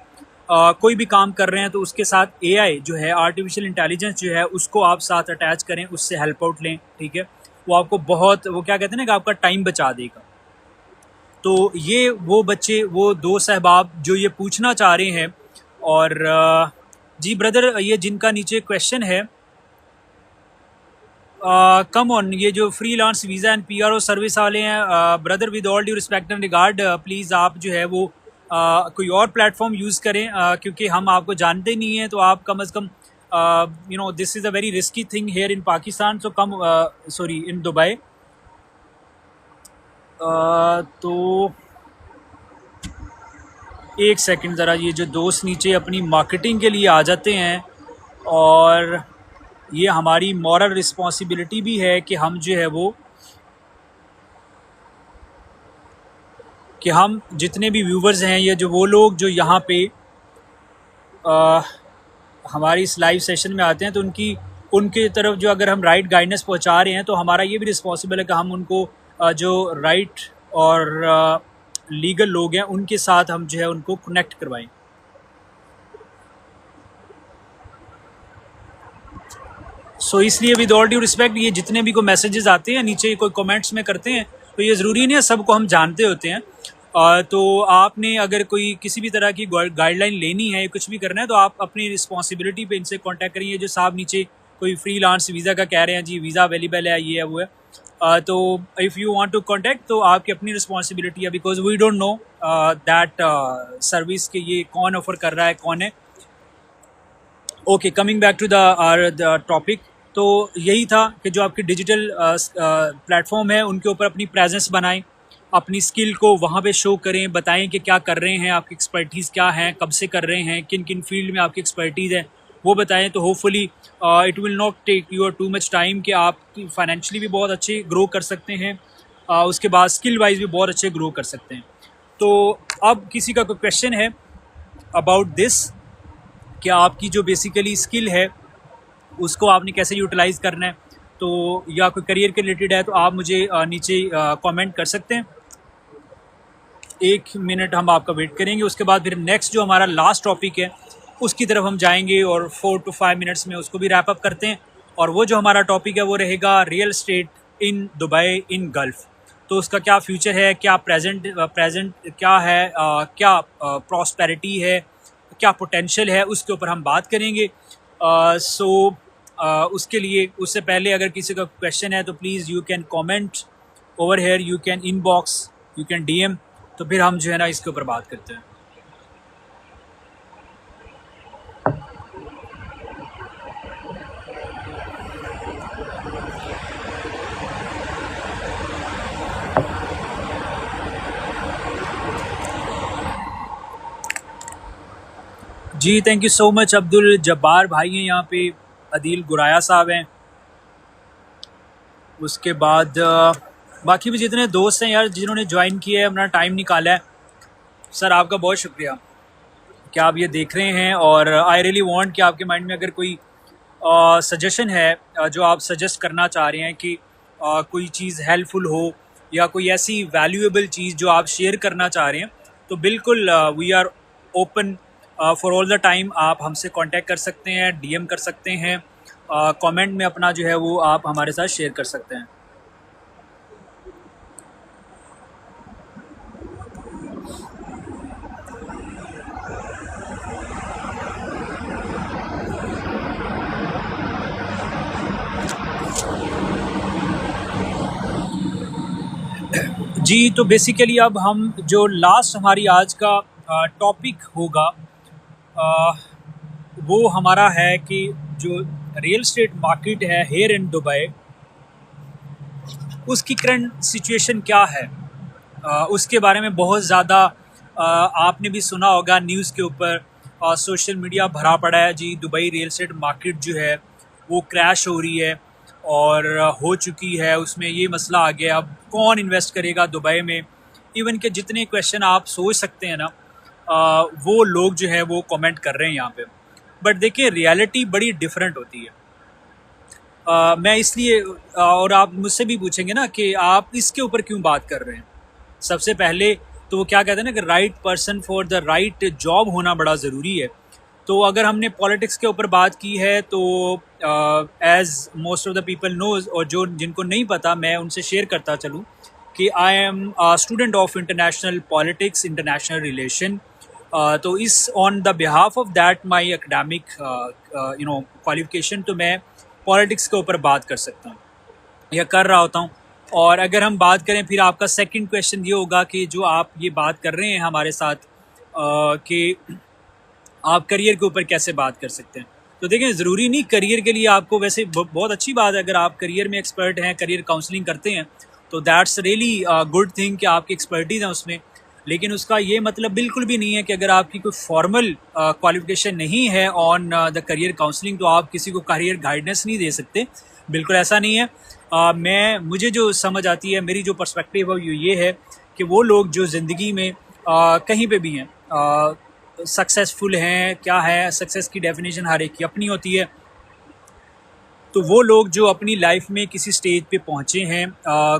कोई भी काम कर रहे हैं तो उसके साथ एआई जो है, आर्टिफिशियल इंटेलिजेंस जो है, उसको आप साथ अटैच करें, उससे हेल्प आउट लें, ठीक है। वो आपको बहुत, वो क्या कहते हैं ना, कि आपका टाइम बचा देगा। तो ये वो बच्चे, वो दोस्त अहबाब जो ये पूछना चाह रहे हैं, और जी ब्रदर, ये जिनका नीचे क्वेश्चन है, कम ऑन, ये जो freelance visa and PRO service वाले हैं, brother with all due respect and regard, please आप जो है वो कोई और प्लेटफॉर्म यूज़ करें, क्योंकि हम आपको जानते नहीं हैं। तो आप come as come, this is a very risky thing here in Pakistan, so come, sorry, in Dubai. तो एक सेकंड ज़रा, ये जो दोस्त नीचे अपनी मार्केटिंग के लिए आ जाते हैं, और ये हमारी मॉरल रिस्पॉन्सिबिलिटी भी है कि हम जो है वो, कि हम जितने भी व्यूवर्स हैं, ये जो वो लोग जो यहाँ पे हमारी इस लाइव सेशन में आते हैं, तो उनके तरफ जो अगर हम राइट गाइडेंस पहुँचा रहे हैं तो हमारा ये भी रिस्पॉन्सिबल है कि हम उनको जो राइट और लीगल लोग हैं उनके साथ हम जो है उनको कनेक्ट करवाएं। सो इसलिए विद ऑल ड्यू रिस्पेक्ट, ये जितने भी कोई मैसेजेस आते हैं नीचे, कोई कमेंट्स में करते हैं, तो ये ज़रूरी नहीं है सबको हम जानते होते हैं। तो आपने अगर कोई किसी भी तरह की गाइडलाइन लेनी है, कुछ भी करना है, तो आप अपनी रिस्पॉन्सिबिलिटी पे इनसे कांटेक्ट करिए। जो साहब नीचे कोई फ्रीलांस वीज़ा का कह रहे हैं, जी वीज़ा अवेलेबल है, ये है, वो है, तो if you want to contact, तो आपकी अपनी रिस्पॉन्सिबिलिटी है, because we don't know that service के ये कौन ऑफ़र कर रहा है, कौन है। Okay, coming back to the topic. तो यही था कि जो आपके डिजिटल प्लेटफॉर्म है उनके ऊपर अपनी प्रेजेंस बनाएं, अपनी स्किल को वहाँ पे शो करें, बताएं कि क्या कर रहे हैं, आपकी एक्सपर्टीज़ क्या है, कब से कर रहे हैं, किन किन फील्ड में आपकी एक्सपर्टीज़ है, वो बताएं। तो hopefully it will not take your too much time, कि आप फाइनेंशियली भी बहुत अच्छे ग्रो कर सकते हैं, उसके बाद स्किल वाइज भी बहुत अच्छे ग्रो कर सकते हैं। तो अब किसी का कोई क्वेश्चन है अबाउट दिस, कि आपकी जो बेसिकली स्किल है उसको आपने कैसे यूटिलाइज़ करना है, तो या कोई करियर के रिलेटेड है तो आप मुझे नीचे कमेंट कर सकते हैं। 1 मिनट हम आपका वेट करेंगे, उसके बाद फिर नेक्स्ट जो हमारा लास्ट टॉपिक है उसकी तरफ हम जाएंगे और 4 to 5 मिनट्स में उसको भी रैप अप करते हैं। और वो जो हमारा टॉपिक है वो रहेगा real estate in Dubai in gulf. तो उसका क्या फ्यूचर है, क्या प्रेजेंट क्या है, क्या प्रॉस्पेरिटी है, क्या पोटेंशियल है, उसके ऊपर हम बात करेंगे। उसके लिए उससे पहले अगर किसी का क्वेश्चन है तो please you can comment over here, you can inbox, you can DM, तो फिर हम जो है ना इसके ऊपर बात करते हैं। जी thank you so much. Abdul Jabbar भाई हैं यहाँ पे, अदील गुराया साहब हैं, उसके बाद बाकी भी जितने दोस्त हैं यार जिन्होंने ज्वाइन किया है, अपना टाइम निकाला है, सर आपका बहुत शुक्रिया कि आप ये देख रहे हैं। और आई रियली वांट कि आपके माइंड में अगर कोई सजेशन है जो आप सजेस्ट करना चाह रहे हैं कि कोई चीज़ हेल्पफुल हो या कोई ऐसी वैल्यूएबल चीज़ जो आप शेयर करना चाह रहे हैं, तो बिल्कुल we are open for all the time. आप हमसे कांटेक्ट कर सकते हैं, डीएम कर सकते हैं, कमेंट में अपना जो है वो आप हमारे साथ शेयर कर सकते हैं। जी तो बेसिकली अब हम जो लास्ट हमारी आज का टॉपिक होगा वो हमारा है कि जो रियल एस्टेट मार्केट है हेयर इन दुबई, उसकी करंट सिचुएशन क्या है। उसके बारे में बहुत ज़्यादा आपने भी सुना होगा न्यूज़ के ऊपर, सोशल मीडिया भरा पड़ा है जी। दुबई रियल एस्टेट मार्केट जो है वो क्रैश हो रही है और हो चुकी है, उसमें ये मसला आ गया अब कौन इन्वेस्ट करेगा दुबई में। इवन के जितने क्वेश्चन आप सोच सकते हैं ना, वो लोग जो है वो कमेंट कर रहे हैं यहाँ पे। बट देखिए रियलिटी बड़ी डिफरेंट होती है। मैं इसलिए और आप मुझसे भी पूछेंगे ना कि आप इसके ऊपर क्यों बात कर रहे हैं। सबसे पहले तो वो क्या कहते हैं ना कि right person for the right job होना बड़ा ज़रूरी है। तो अगर हमने पॉलिटिक्स के ऊपर बात की है तो as most of the people knows, और जो जिनको नहीं पता मैं उनसे शेयर करता चलूँ कि I am student of international politics, international relation. तो इस on the behalf of that my academic qualification, तो मैं पॉलिटिक्स के ऊपर बात कर सकता हूँ या कर रहा होता हूँ। और अगर हम बात करें, फिर आपका सेकंड क्वेश्चन ये होगा कि जो आप ये बात कर रहे हैं हमारे साथ कि आप करियर के ऊपर कैसे बात कर सकते हैं। तो देखें, ज़रूरी नहीं करियर के लिए आपको, वैसे बहुत अच्छी बात है अगर आप करियर में एक्सपर्ट हैं, करियर काउंसलिंग करते हैं, तो दैट्स रियली गुड थिंग कि आपकी एक्सपर्टीज़ है उसमें। लेकिन उसका ये मतलब बिल्कुल भी नहीं है कि अगर आपकी कोई फॉर्मल क्वालिफिकेशन नहीं है ऑन द करियर काउंसलिंग तो आप किसी को करियर गाइडेंस नहीं दे सकते। बिल्कुल ऐसा नहीं है। मुझे जो समझ आती है, मेरी जो पर्सपेक्टिव है ये है कि वो लोग जो ज़िंदगी में कहीं पे भी हैं, सक्सेसफुल हैं, क्या है सक्सेस की डेफिनेशन हर एक की अपनी होती है। तो वो लोग जो अपनी लाइफ में किसी स्टेज पे पहुँचे हैं,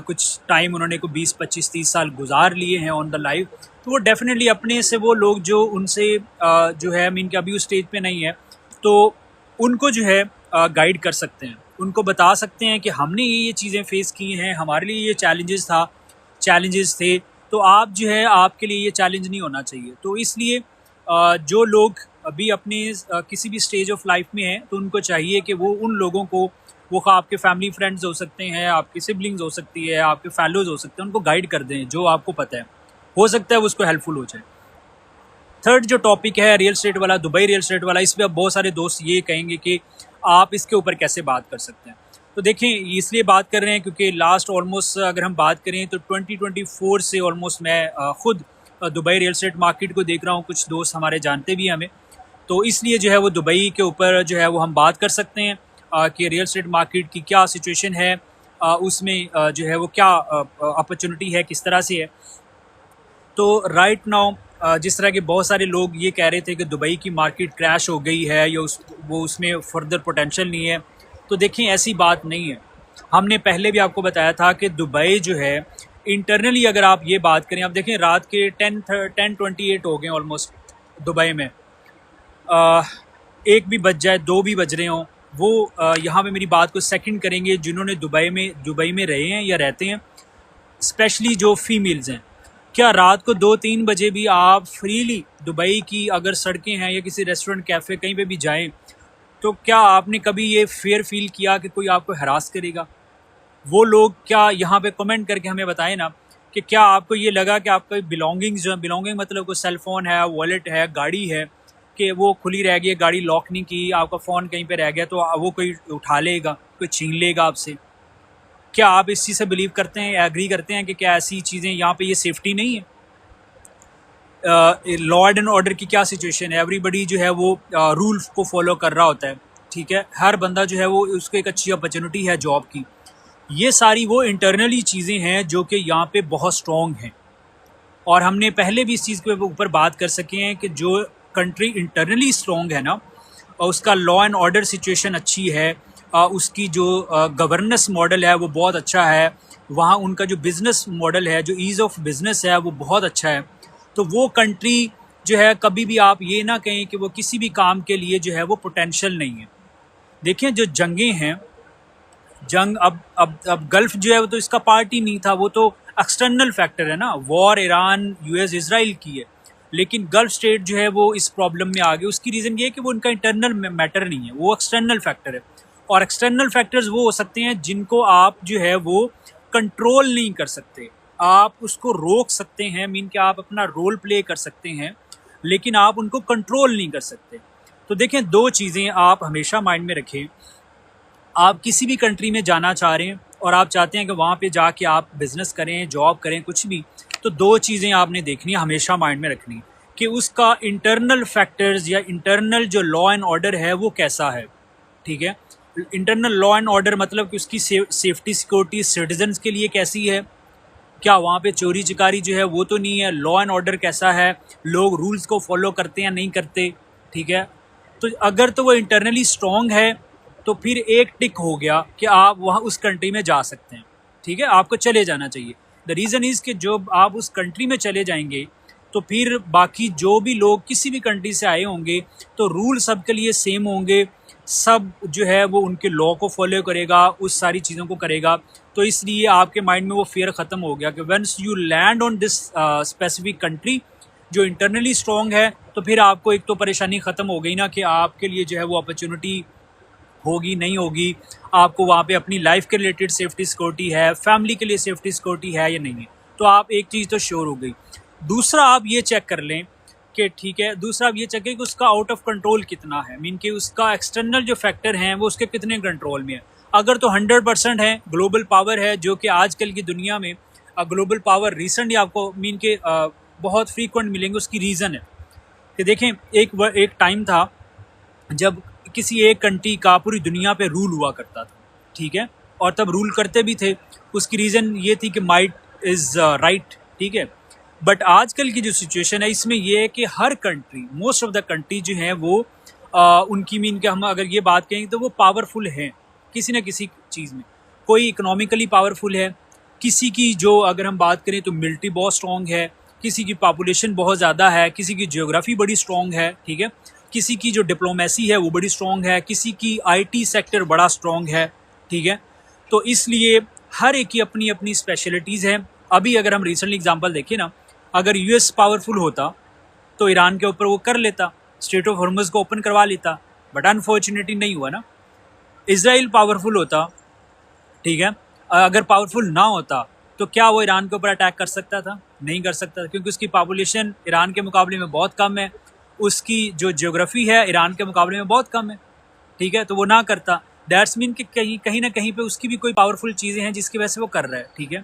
कुछ टाइम उन्होंने को 20, 25, 30 साल गुजार लिए हैं ऑन द लाइफ, तो वो डेफिनेटली अपने से वो लोग जो उनसे जो है मीन के अभी उस स्टेज पे नहीं है, तो उनको जो है गाइड कर सकते हैं, उनको बता सकते हैं कि हमने ये चीज़ें फेस की हैं, हमारे लिए ये चैलेंजेस थे, तो आप जो है आपके लिए ये चैलेंज नहीं होना चाहिए। तो इसलिए जो लोग अभी अपने किसी भी स्टेज ऑफ लाइफ में हैं, तो उनको चाहिए कि वो उन लोगों को, वो आपके फैमिली फ्रेंड्स हो सकते हैं, आपके सिबलिंग्स हो सकती है, आपके फेलोज हो सकते हैं, उनको गाइड कर दें जो आपको पता है, हो सकता है वो उसको हेल्पफुल हो जाए। थर्ड जो टॉपिक है रियल एस्टेट वाला, दुबई रियल एस्टेट वाला, इस पर अब बहुत सारे दोस्त ये कहेंगे कि आप इसके ऊपर कैसे बात कर सकते हैं। तो देखें, इसलिए बात कर रहे हैं क्योंकि लास्ट ऑलमोस्ट अगर हम बात करें तो 2024 से ऑलमोस्ट मैं खुद दुबई रियल एस्टेट मार्केट को देख रहा हूँ, कुछ दोस्त हमारे जानते भी हैं हमें, तो इसलिए जो है वो दुबई के ऊपर जो है वो हम बात कर सकते हैं कि रियल एस्टेट मार्केट की क्या सिचुएशन है, उसमें जो है वो क्या अपॉर्चुनिटी है, किस तरह से है। तो राइट नाउ जिस तरह के बहुत सारे लोग ये कह रहे थे कि दुबई की मार्केट क्रैश हो गई है या वो उसमें फर्दर पोटेंशियल नहीं है, तो देखें ऐसी बात नहीं है। हमने पहले भी आपको बताया था कि दुबई जो है इंटरनली, अगर आप ये बात करें, आप देखें रात के 10:28 हो गए ऑलमोस्ट दुबई में। एक भी बज जाए, दो भी बज रहे हों, वो यहाँ पे मेरी बात को सेकंड करेंगे जिन्होंने दुबई में रहे हैं या रहते हैं, स्पेशली जो फीमेल्स हैं। क्या रात को 2-3 बजे भी आप फ्रीली दुबई की अगर सड़कें हैं या किसी रेस्टोरेंट कैफ़े कहीं पे भी जाएं, तो क्या आपने कभी ये फेयर फील किया कि कोई आपको हरास करेगा? वो लोग क्या यहाँ पे कमेंट करके हमें बताएं ना कि क्या आपको ये लगा कि आपका बिलोंगिंग्स जो है, बिलोंगिंग मतलब कोई सेल फ़ोन है, वॉलेट है, गाड़ी है, कि वो खुली रह गई, गाड़ी लॉक नहीं की, आपका फ़ोन कहीं पे रह गया तो वो कोई उठा लेगा, कोई छीन लेगा आपसे? क्या आप इस चीज़ से बिलीव करते हैं, एग्री करते हैं कि क्या ऐसी चीज़ें यहाँ पे ये सेफ्टी नहीं है? लॉ एंड ऑर्डर की क्या सिचुएशन है? एवरीबडी जो है वो रूल्स को फॉलो कर रहा होता है, ठीक है, हर बंदा जो है वो उसको एक अच्छी अपॉर्चुनिटी है जॉब की। ये सारी वो इंटरनली चीज़ें हैं जो कि यहाँ पे बहुत स्ट्रॉन्ग हैं, और हमने पहले भी इस चीज़ के ऊपर बात कर सके हैं कि जो कंट्री इंटरनली स्ट्रॉन्ग है ना, और उसका लॉ एंड ऑर्डर सिचुएशन अच्छी है, उसकी जो गवर्नेंस मॉडल है वो बहुत अच्छा है, वहाँ उनका जो बिज़नेस मॉडल है, जो ईज़ ऑफ बिज़नेस है वो बहुत अच्छा है, तो वो कंट्री जो है कभी भी आप ये ना कहें कि वो किसी भी काम के लिए जो है वो पोटेंशियल नहीं है। देखिए जो जंगें हैं, जंग अब गल्फ जो है वो तो इसका पार्ट ही नहीं था, वो तो एक्सटर्नल फैक्टर है ना, वॉर ईरान यूएस इसराइल की है, लेकिन गल्फ स्टेट जो है वो इस प्रॉब्लम में आ गए। उसकी रीज़न ये है कि वो उनका इंटरनल मैटर नहीं है, वो एक्सटर्नल फैक्टर है, और एक्सटर्नल फैक्टर्स वो हो सकते हैं जिनको आप जो है वो कंट्रोल नहीं कर सकते, आप उसको रोक सकते हैं, मीन कि आप अपना रोल प्ले कर सकते हैं, लेकिन आप उनको कंट्रोल नहीं कर सकते। तो देखें, दो चीज़ें आप हमेशा माइंड में रखें। आप किसी भी कंट्री में जाना चाह रहे हैं और आप चाहते हैं कि वहाँ पे जाके आप बिज़नेस करें, जॉब करें, कुछ भी, तो दो चीज़ें आपने देखनी है, हमेशा माइंड में रखनी है कि उसका इंटरनल फैक्टर्स या इंटरनल जो लॉ एंड ऑर्डर है वो कैसा है, ठीक है। इंटरनल लॉ एंड ऑर्डर मतलब कि उसकी सेफ्टी सिक्योरिटी सिटीजन्स के लिए कैसी है, क्या वहाँ पे चोरी चिकारी जो है वो तो नहीं है, लॉ एंड ऑर्डर कैसा है, लोग रूल्स को फॉलो करते हैं नहीं करते, ठीक है। तो अगर तो वो इंटरनली स्ट्रॉन्ग है तो फिर एक टिक हो गया कि आप वहाँ उस कंट्री में जा सकते हैं, ठीक है, आपको चले जाना चाहिए। द रीज़न इज़ कि जब आप उस कंट्री में चले जाएंगे तो फिर बाकी जो भी लोग किसी भी कंट्री से आए होंगे तो रूल सबके लिए सेम होंगे, सब जो है वो उनके लॉ को फॉलो करेगा, उस सारी चीज़ों को करेगा। तो इसलिए आपके माइंड में वो फियर ख़त्म हो गया कि once you land on this specific country जो इंटरनली स्ट्रॉन्ग है, तो फिर आपको एक तो परेशानी ख़त्म हो गई ना कि आपके लिए जो है वो अपॉर्चुनिटी होगी नहीं होगी, आपको वहाँ पे अपनी लाइफ के रिलेटेड सेफ्टी सिक्योरिटी है, फैमिली के लिए सेफ्टी सिक्योरिटी है या नहीं है। तो आप एक चीज़ तो श्योर हो गई। दूसरा आप ये चेक कर लें कि ठीक है, दूसरा आप ये चेक करें कि उसका आउट ऑफ कंट्रोल कितना है, मीन कि उसका एक्सटर्नल जो फैक्टर हैं वो उसके कितने कंट्रोल में है। अगर तो 100% है, ग्लोबल पावर है, जो कि आजकल की दुनिया में ग्लोबल पावर रिसेंटली आपको मीन के बहुत फ्रीक्वेंट मिलेंगे। उसकी रीज़न है कि देखें, एक टाइम था जब किसी एक कंट्री का पूरी दुनिया पे रूल हुआ करता था, ठीक है, और तब रूल करते भी थे। उसकी रीज़न ये थी कि माइट इज़ राइट, ठीक है। बट आजकल की जो सिचुएशन है इसमें यह है कि हर country, most of the country जो है वो उनकी मीन के हम अगर ये बात कहें तो वो पावरफुल हैं किसी न किसी चीज़ में। कोई इकोनॉमिकली पावरफुल है, किसी की जो अगर हम बात करें तो मिलिट्री बहुत स्ट्रॉन्ग है, किसी की पॉपुलेशन बहुत ज़्यादा है, किसी की जियोग्राफी बड़ी स्ट्रॉन्ग है, ठीक है, किसी की जो डिप्लोमेसी है वो बड़ी स्ट्रॉन्ग है, किसी की आईटी सेक्टर बड़ा स्ट्रॉन्ग है, ठीक है। तो इसलिए हर एक की अपनी अपनी स्पेशलिटीज़ हैं। अभी अगर हम रिसेंटली एग्जांपल देखें ना, अगर यूएस पावरफुल होता तो ईरान के ऊपर वो कर लेता, स्ट्रेट ऑफ हॉर्मुज़ को ओपन करवा लेता, बट अनफॉर्चुनेटली नहीं हुआ ना। इजराइल पावरफुल होता, ठीक है, अगर पावरफुल ना होता तो क्या वो ईरान के ऊपर अटैक कर सकता था? नहीं कर सकता, क्योंकि उसकी पॉपुलेशन ईरान के मुकाबले में बहुत कम है, उसकी जो ज्योग्राफी है ईरान के मुकाबले में बहुत कम है, ठीक है, तो वो ना करता। दैट्स मीन कि कहीं ना कहीं पे उसकी भी कोई पावरफुल चीज़ें हैं जिसकी वजह से वो कर रहा है, ठीक है।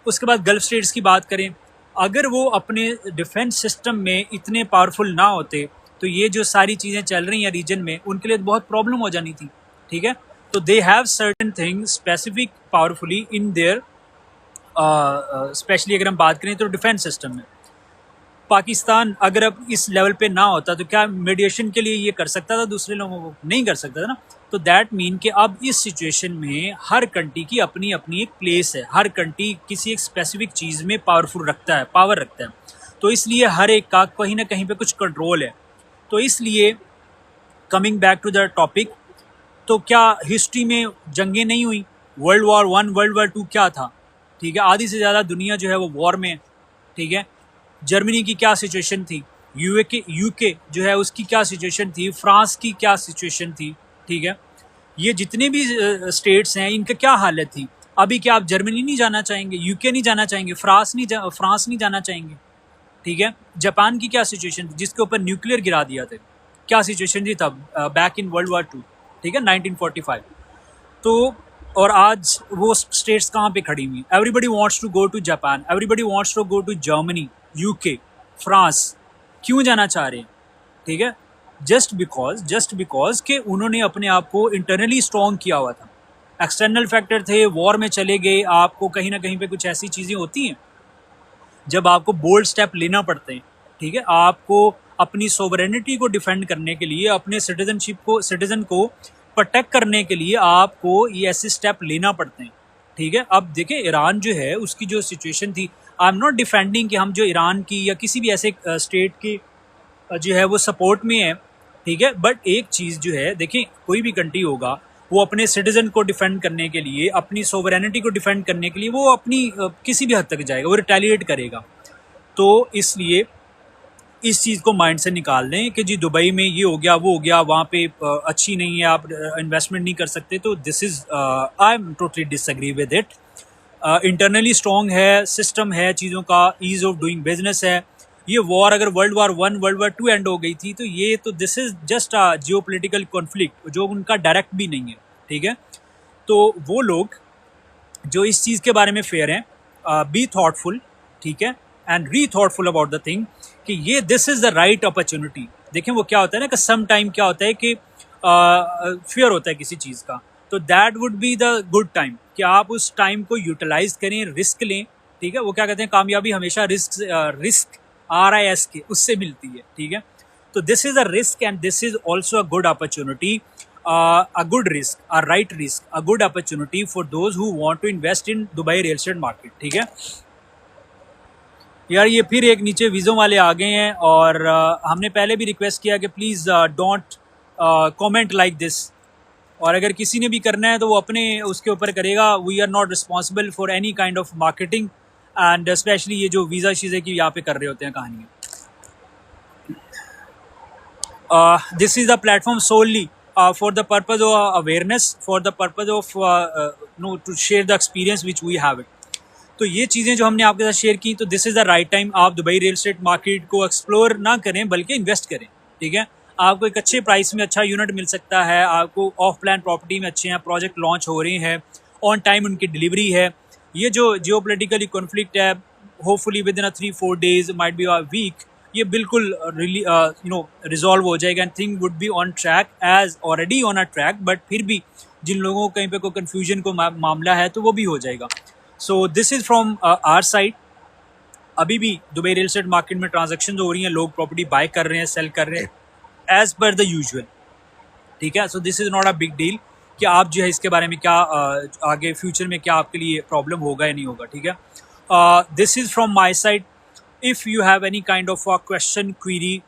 उसके बाद गल्फ स्टेट्स की बात करें, अगर वो अपने डिफेंस सिस्टम में इतने पावरफुल ना होते तो ये जो सारी चीज़ें चल रही हैं रीजन में, उनके लिए बहुत प्रॉब्लम हो जानी थी, ठीक है। तो they have certain things specific powerfully in their, specially अगर हम बात करें तो डिफेंस सिस्टम में। पाकिस्तान अगर अब इस लेवल पे ना होता तो क्या मीडिएशन के लिए ये कर सकता था दूसरे लोगों को? नहीं कर सकता था ना। तो दैट मीन कि अब इस सिचुएशन में हर कंट्री की अपनी अपनी एक प्लेस है, हर कंट्री किसी एक स्पेसिफिक चीज़ में पावर रखता है। तो इसलिए हर एक का कहीं ना कहीं पे कुछ कंट्रोल है। तो इसलिए coming back to the topic, तो क्या हिस्ट्री में जंगें नहीं हुई? वर्ल्ड वॉर 1, वर्ल्ड वॉर 2 क्या था? ठीक है, आधी से ज़्यादा दुनिया जो है वो वॉर में है। ठीक है, जर्मनी की क्या सिचुएशन थी, यूके जो है उसकी क्या सिचुएशन थी, फ्रांस की क्या सिचुएशन थी। ठीक है, ये जितने भी स्टेट्स हैं इनका क्या हालत थी। अभी क्या आप जर्मनी नहीं जाना चाहेंगे, यूके नहीं जाना चाहेंगे, फ्रांस नहीं जाना चाहेंगे? ठीक है, जापान की क्या सिचुएशन थी जिसके ऊपर न्यूक्लियर गिरा दिया था, क्या सिचुएशन थी तब बैक इन वर्ल्ड वॉर 2, ठीक है, 1945। तो और आज वो स्टेट्स कहाँ पे खड़ी हुई? Everybody wants to go to Japan, everybody wants to go to Germany, UK, France. क्यों जाना चाह रहे हैं? ठीक है, जस्ट बिकॉज कि उन्होंने अपने आप को इंटरनली स्ट्रॉन्ग किया हुआ था। एक्सटर्नल फैक्टर थे, वॉर में चले गए, आपको कहीं ना कहीं पे कुछ ऐसी चीज़ें होती हैं जब आपको बोल्ड स्टेप लेना पड़ते हैं। ठीक है, आपको अपनी सोवरेनिटी को डिफेंड करने के लिए, अपने सिटीजन को प्रोटेक्ट करने के लिए आपको ये ऐसे स्टेप लेना पड़ते हैं। ठीक है, अब देखें ईरान जो है उसकी जो सिचुएशन थी, आई एम नॉट डिफेंडिंग कि हम जो ईरान की या किसी भी ऐसे स्टेट की जो है वो सपोर्ट में है। ठीक है, बट एक चीज़ जो है, देखें कोई भी कंट्री होगा वो अपने सिटीजन को डिफेंड करने के लिए, अपनी सोवरेनिटी को डिफेंड करने के लिए वो अपनी किसी भी हद तक जाएगा, वो रिटेलिएट करेगा। तो इसलिए इस चीज़ को माइंड से निकाल दें कि जी दुबई में ये हो गया, वो हो गया, वहाँ पे अच्छी नहीं है, आप इन्वेस्टमेंट नहीं कर सकते। तो this is I am totally disagree with it. Internally strong है, सिस्टम है चीज़ों का, ईज़ ऑफ डूइंग बिजनेस है। ये वॉर अगर world war 1, world war 2 and हो गई थी तो ये तो this is just a geopolitical conflict जो उनका डायरेक्ट भी नहीं है। ठीक है, तो वो लोग जो इस चीज़ के बारे में फेयर हैं, बी थॉटफुल, ठीक है, and re thoughtful about the thing कि ये this is the right opportunity. देखें वो क्या होता है ना कि सम टाइम क्या होता है कि फेयर होता है किसी चीज़ का, तो that would be the good time कि आप उस टाइम को यूटिलाइज करें, रिस्क लें। ठीक है, वो क्या कहते हैं, कामयाबी हमेशा रिस्क RISK के उससे मिलती है। ठीक है, तो this is a risk and this is also a good opportunity, a good risk, a right risk, a good opportunity for those who want to invest in Dubai real estate market। ठीक है यार, ये फिर एक नीचे वीज़ों वाले आ गए हैं और हमने पहले भी रिक्वेस्ट किया कि please don't comment like this, और अगर किसी ने भी करना है तो वो अपने उसके ऊपर करेगा। We are not responsible for any kind of marketing and specially ये जो वीज़ा चीज़ें की यहाँ पे कर रहे होते हैं कहानियाँ। This is the platform solely for the purpose of awareness, for the purpose of to share the experience which we have it। तो ये चीज़ें जो हमने आपके साथ शेयर की, तो this is the right time आप दुबई रियल एस्टेट मार्केट को एक्सप्लोर ना करें बल्कि इन्वेस्ट करें। ठीक है, आपको एक अच्छे प्राइस में अच्छा यूनिट मिल सकता है, आपको ऑफ प्लान प्रॉपर्टी में अच्छे हैं प्रोजेक्ट लॉन्च हो रहे हैं, ऑन टाइम उनकी डिलीवरी है। ये जो जियोपॉलिटिकली कॉन्फ्लिक्ट है, hopefully within 3-4 days, might be a week, ये बिल्कुल रिजॉल्व हो जाएगा and thing would be on track, as already on a track, but फिर भी जिन लोगों को कहीं पे कोई कन्फ्यूजन को मामला है तो वो भी हो जाएगा। So this is from our side. अभी भी दुबई रियल एस्टेट मार्केट में ट्रांजैक्शन हो रही हैं, लोग प्रॉपर्टी बाय कर रहे हैं, सेल कर रहे हैं एज पर द यूजुअल। ठीक है, सो this is not a big deal कि आप जो है इसके बारे में क्या आगे फ्यूचर में क्या आपके लिए प्रॉब्लम होगा या नहीं होगा। ठीक है, this is from my side. If you have any kind of a question, query,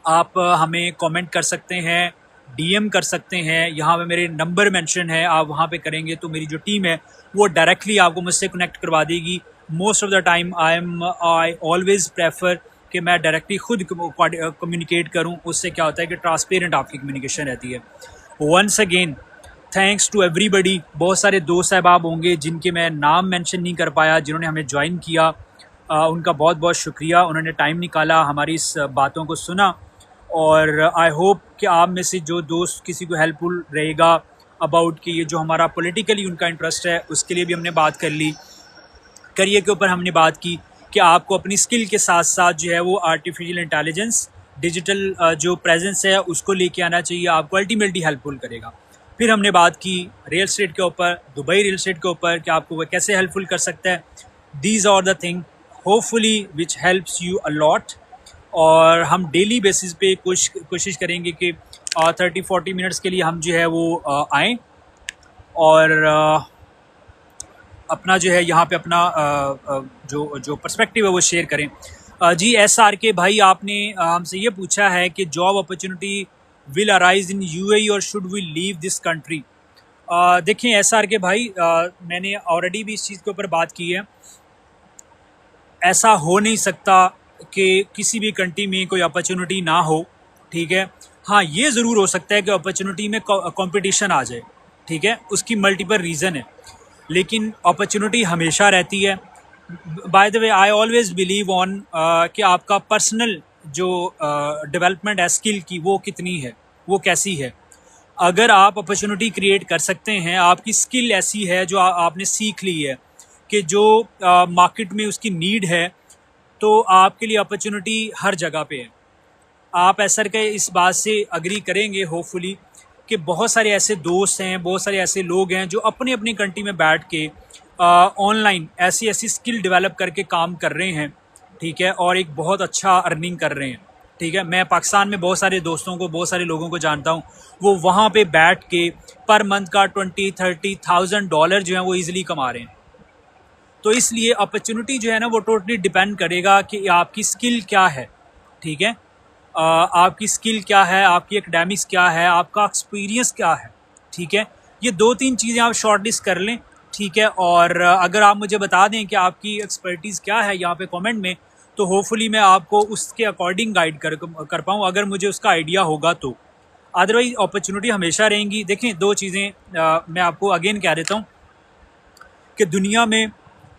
आप हमें कमेंट कर सकते हैं, DM कर सकते हैं, यहाँ पे मेरे नंबर मेंशन है, आप वहाँ पे करेंगे तो मेरी जो टीम है वो डायरेक्टली आपको मुझसे कनेक्ट करवा देगी। Most of the time I always prefer कि मैं डायरेक्टली खुद कम्युनिकेट करूँ, उससे क्या होता है कि ट्रांसपेरेंट आपकी कम्युनिकेशन रहती है। Once again thanks to everybody. बहुत सारे दोस्त अहबाब होंगे जिनके मैं नाम मेंशन नहीं कर पाया, जिन्होंने हमें ज्वाइन किया, उनका बहुत बहुत शुक्रिया, उन्होंने टाइम निकाला, हमारी इस बातों को सुना। और आई होप कि आप में से जो दोस्त किसी को हेल्पफुल रहेगा अबाउट कि ये जो हमारा पॉलिटिकली उनका इंटरेस्ट है उसके लिए भी हमने बात कर ली, करियर के ऊपर हमने बात की कि आपको अपनी स्किल के साथ साथ जो है वो आर्टिफिशियल इंटेलिजेंस, डिजिटल जो प्रेजेंस है उसको लेके आना चाहिए, आपको अल्टीमेटली हेल्पफुल करेगा। फिर हमने बात की रियल एस्टेट के ऊपर, दुबई रियल एस्टेट के ऊपर कि आपको वह कैसे हेल्पफुल कर सकता है। These are the thing hopefully which helps you a lot. और हम डेली बेसिस पे कोशिश करेंगे कि 30-40 मिनट्स के लिए हम जो है वो आएँ और अपना जो है यहाँ पे अपना जो पर्सपेक्टिव है वो शेयर करें। जी SR के भाई, आपने हमसे ये पूछा है कि job opportunity will arise in UAE और should we leave this country. देखें SR के भाई, मैंने ऑलरेडी भी इस चीज़ के ऊपर बात की है। ऐसा हो नहीं सकता कि किसी भी कंट्री में कोई अपॉर्चुनिटी ना हो, ठीक है। हाँ, ये ज़रूर हो सकता है कि अपॉर्चुनिटी में कंपटीशन आ जाए, ठीक है, उसकी मल्टीपल रीज़न है, लेकिन अपॉर्चुनिटी हमेशा रहती है। By the way, I always believe on कि आपका पर्सनल जो डेवलपमेंट है स्किल की, वो कितनी है, वो कैसी है। अगर आप अपॉर्चुनिटी क्रिएट कर सकते हैं, आपकी स्किल ऐसी है जो आपने सीख ली है कि जो मार्केट में उसकी नीड है, तो आपके लिए अपॉर्चुनिटी हर जगह पे है। आप SR के इस बात से अग्री करेंगे होपफुली कि बहुत सारे ऐसे दोस्त हैं, बहुत सारे ऐसे लोग हैं जो अपने अपनी कंट्री में बैठ के ऑनलाइन ऐसी ऐसी स्किल डेवलप करके काम कर रहे हैं, ठीक है, और एक बहुत अच्छा अर्निंग कर रहे हैं, ठीक है। मैं पाकिस्तान में बहुत सारे दोस्तों को, बहुत सारे लोगों को जानता हूँ, वो वहाँ पे बैठ के पर मंथ का $20,000-30,000 जो है वो ईज़िली कमा रहे हैं। तो इसलिए अपॉर्चुनिटी जो है ना वो टोटली डिपेंड करेगा कि आपकी स्किल क्या है, ठीक है। आपकी स्किल क्या है, आपकी एकेडमिक्स क्या है, आपका एक्सपीरियंस क्या है, ठीक है। ये 2-3 चीज़ें आप शॉर्टलिस्ट कर लें, ठीक है। और अगर आप मुझे बता दें कि आपकी एक्सपर्टीज़ क्या है यहाँ पे कमेंट में, तो होपफुली मैं आपको उसके अकॉर्डिंग गाइड कर पाऊँ, अगर मुझे उसका आइडिया होगा तो। अदरवाइज़ अपॉर्चुनिटी हमेशा रहेंगी। देखें, 2 चीज़ें मैं आपको अगेन कह देता हूँ कि दुनिया में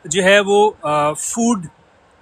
जो है वो फूड,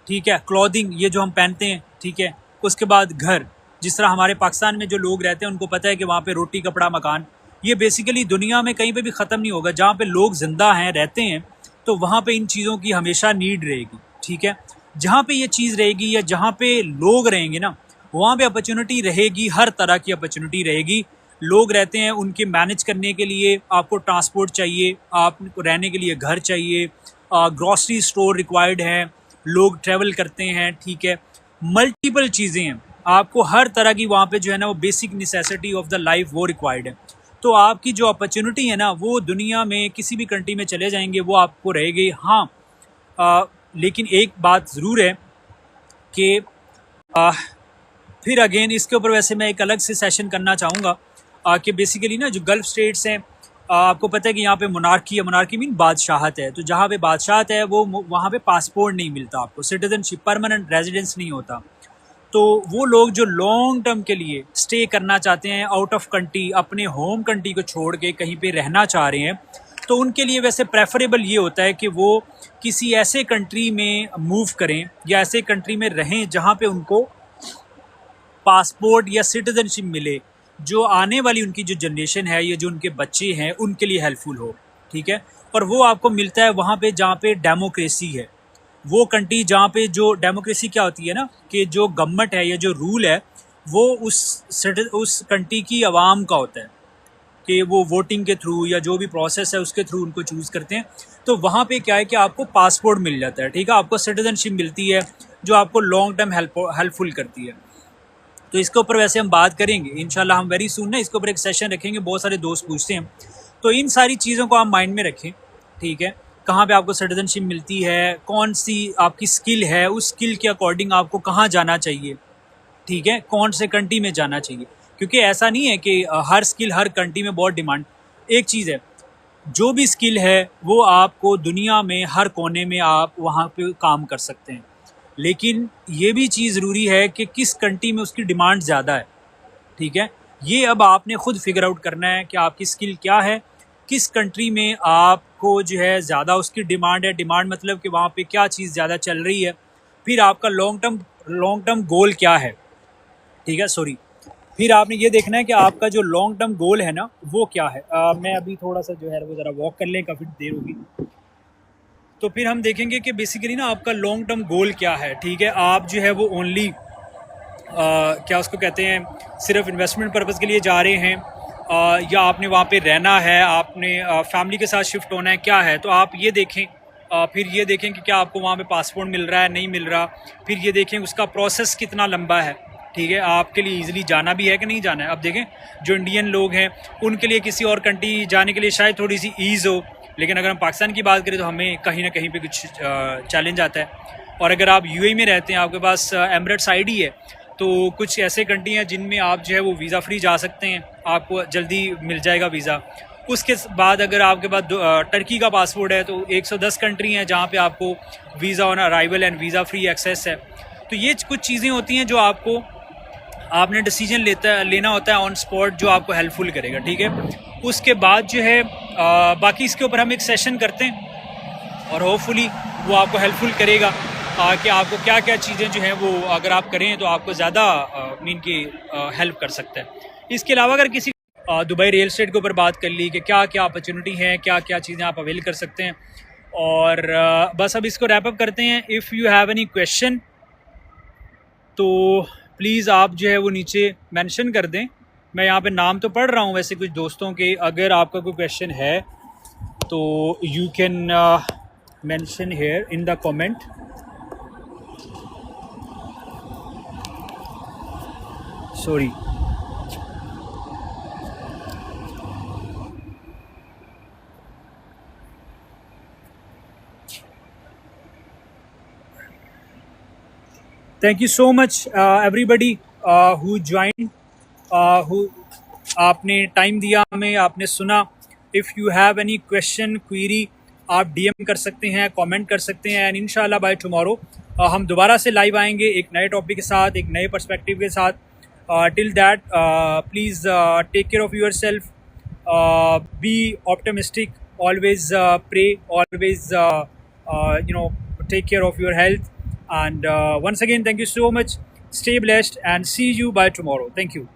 ठीक है, क्लॉथिंग, ये जो हम पहनते हैं, ठीक है, उसके बाद घर, जिस तरह हमारे पाकिस्तान में जो लोग रहते हैं उनको पता है कि वहाँ पे रोटी कपड़ा मकान, ये बेसिकली दुनिया में कहीं पे भी ख़त्म नहीं होगा। जहाँ पे लोग ज़िंदा हैं, रहते हैं, तो वहाँ पे इन चीज़ों की हमेशा नीड रहेगी, ठीक है। जहाँ पे ये चीज़ रहेगी या जहाँ पे लोग रहेंगे ना, वहाँ पे अपॉर्चुनिटी रहेगी, हर तरह की अपॉर्चुनिटी रहेगी। लोग रहते हैं, उनके मैनेज करने के लिए आपको ट्रांसपोर्ट चाहिए, आपको रहने के लिए घर चाहिए, ग्रॉसरी स्टोर रिक्वायर्ड है, लोग ट्रैवल करते हैं, ठीक है, मल्टीपल चीज़ें हैं, आपको हर तरह की वहाँ पे जो है ना वो basic necessity of the life वो रिक्वायर्ड है। तो आपकी जो अपॉर्चुनिटी है ना वो दुनिया में किसी भी कंट्री में चले जाएंगे वो आपको रहेगी। हाँ, लेकिन एक बात ज़रूर है कि फिर अगेन इसके ऊपर वैसे मैं एक अलग से सेशन करना चाहूँगा कि बेसिकली ना जो गल्फ़ स्टेट्स हैं, आपको पता है कि यहाँ पे मोनार्की है, मोनार्की मीन बादशाहत है। तो जहाँ पे बादशाहत है वो वहाँ पे पासपोर्ट नहीं मिलता आपको, सिटीजनशिप, परमानेंट रेजिडेंस नहीं होता। तो वो लोग जो लॉन्ग टर्म के लिए स्टे करना चाहते हैं आउट ऑफ कंट्री, अपने होम कंट्री को छोड़ के कहीं पे रहना चाह रहे हैं, तो उनके लिए वैसे प्रेफरेबल ये होता है कि वो किसी ऐसे कंट्री में मूव करें या ऐसे कंट्री में रहें जहाँ पे उनको पासपोर्ट या सिटीजनशिप मिले, जो आने वाली उनकी जो जनरेशन है या जो उनके बच्चे हैं उनके लिए हेल्पफुल हो, ठीक है। और वो आपको मिलता है वहाँ पे जहाँ पे डेमोक्रेसी है, वो कंट्री जहाँ पे जो डेमोक्रेसी क्या होती है ना कि जो गवर्नमेंट है या जो रूल है वो उस कंट्री की आवाम का होता है, कि वो वोटिंग के थ्रू या जो भी प्रोसेस है उसके थ्रू उनको चूज़ करते हैं। तो वहाँ पे क्या है कि आपको पासपोर्ट मिल जाता है, ठीक है, आपको सिटीजनशिप मिलती है जो आपको लॉन्ग टर्म हेल्पफुल करती है। तो इसके ऊपर वैसे हम बात करेंगे इंशाल्लाह, हम वेरी सून ना इसके ऊपर एक सेशन रखेंगे, बहुत सारे दोस्त पूछते हैं। तो इन सारी चीज़ों को आप माइंड में रखें, ठीक है। कहाँ पे आपको सिटीजनशिप मिलती है, कौन सी आपकी स्किल है, उस स्किल के अकॉर्डिंग आपको कहाँ जाना चाहिए, ठीक है, कौन से कंट्री में जाना चाहिए। क्योंकि ऐसा नहीं है कि हर स्किल हर कंट्री में बहुत डिमांड। एक चीज़ है, जो भी स्किल है वो आपको दुनिया में हर कोने में आप वहाँ पे काम कर सकते हैं, लेकिन ये भी चीज़ ज़रूरी है कि किस कंट्री में उसकी डिमांड ज़्यादा है, ठीक है। ये अब आपने ख़ुद फिगर आउट करना है कि आपकी स्किल क्या है, किस कंट्री में आपको जो है ज़्यादा उसकी डिमांड है। डिमांड मतलब कि वहाँ पे क्या चीज़ ज़्यादा चल रही है। फिर आपका लॉन्ग टर्म गोल क्या है, ठीक है, सॉरी, फिर आपने ये देखना है कि आपका जो लॉन्ग टर्म गोल है ना वो क्या है। मैं अभी थोड़ा सा जो है वो ज़रा वॉक कर लें, काफ़ी देर होगी, तो फिर हम देखेंगे कि बेसिकली ना आपका लॉन्ग टर्म गोल क्या है, ठीक है। आप जो है वो ओनली क्या उसको कहते हैं, सिर्फ इन्वेस्टमेंट पर्पज़ के लिए जा रहे हैं, या आपने वहाँ पे रहना है, आपने फैमिली के साथ शिफ्ट होना है, क्या है। तो आप ये देखें फिर ये देखें कि क्या आपको वहाँ पे पासपोर्ट मिल रहा है नहीं मिल रहा, फिर ये देखें उसका प्रोसेस कितना लंबा है, ठीक है, आपके लिए इजीली जाना भी है कि नहीं जाना है। अब देखें जो इंडियन लोग हैं उनके लिए किसी और कंट्री जाने के लिए शायद थोड़ी सी ईज़ हो, लेकिन अगर हम पाकिस्तान की बात करें तो हमें कहीं ना कहीं पे कुछ चैलेंज आता है। और अगर आप यूएई में रहते हैं, आपके पास एमिरेट्स आईडी है, तो कुछ ऐसे कंट्री हैं जिनमें आप जो है वो वीज़ा फ्री जा सकते हैं, आपको जल्दी मिल जाएगा वीज़ा। उसके बाद अगर आपके पास टर्की का पासपोर्ट है तो 110 कंट्री हैं जहाँ पे आपको visa on arrival and visa free access है। तो ये कुछ चीज़ें होती हैं जो आपने डिसीजन लेना होता है ऑन स्पॉट, जो आपको हेल्पफुल करेगा, ठीक है। उसके बाद जो है बाकी इसके ऊपर हम एक सेशन करते हैं और होपफुली वो आपको हेल्पफुल करेगा कि आपको क्या क्या चीज़ें जो हैं वो अगर आप करें तो आपको ज़्यादा मीन की हेल्प कर सकता है। इसके अलावा अगर किसी दुबई रियल एस्टेट के ऊपर बात कर ली कि क्या क्या अपॉर्चुनिटी हैं, क्या क्या चीज़ें आप अवेल कर सकते हैं, और बस अब इसको रैप अप करते हैं। If you have any question तो प्लीज़ आप जो है वो नीचे मेंशन कर दें। मैं यहाँ पे नाम तो पढ़ रहा हूँ वैसे कुछ दोस्तों के, अगर आपका कोई क्वेश्चन है तो you can mention here in the comment. Sorry, thank you so much everybody who join, who आपने टाइम दिया हमें, आपने सुना। If you have any question query आप डीएम कर सकते हैं, कमेंट कर सकते हैं, एंड इंशाल्लाह बाय टुमारो हम दोबारा से लाइव आएंगे एक नए टॉपिक के साथ, एक नए पर्सपेक्टिव के साथ। Till that please take care of your self, be optimistic, always pray, always take care of your health, and once again thank you so much. Stay blessed and see you by tomorrow. Thank you.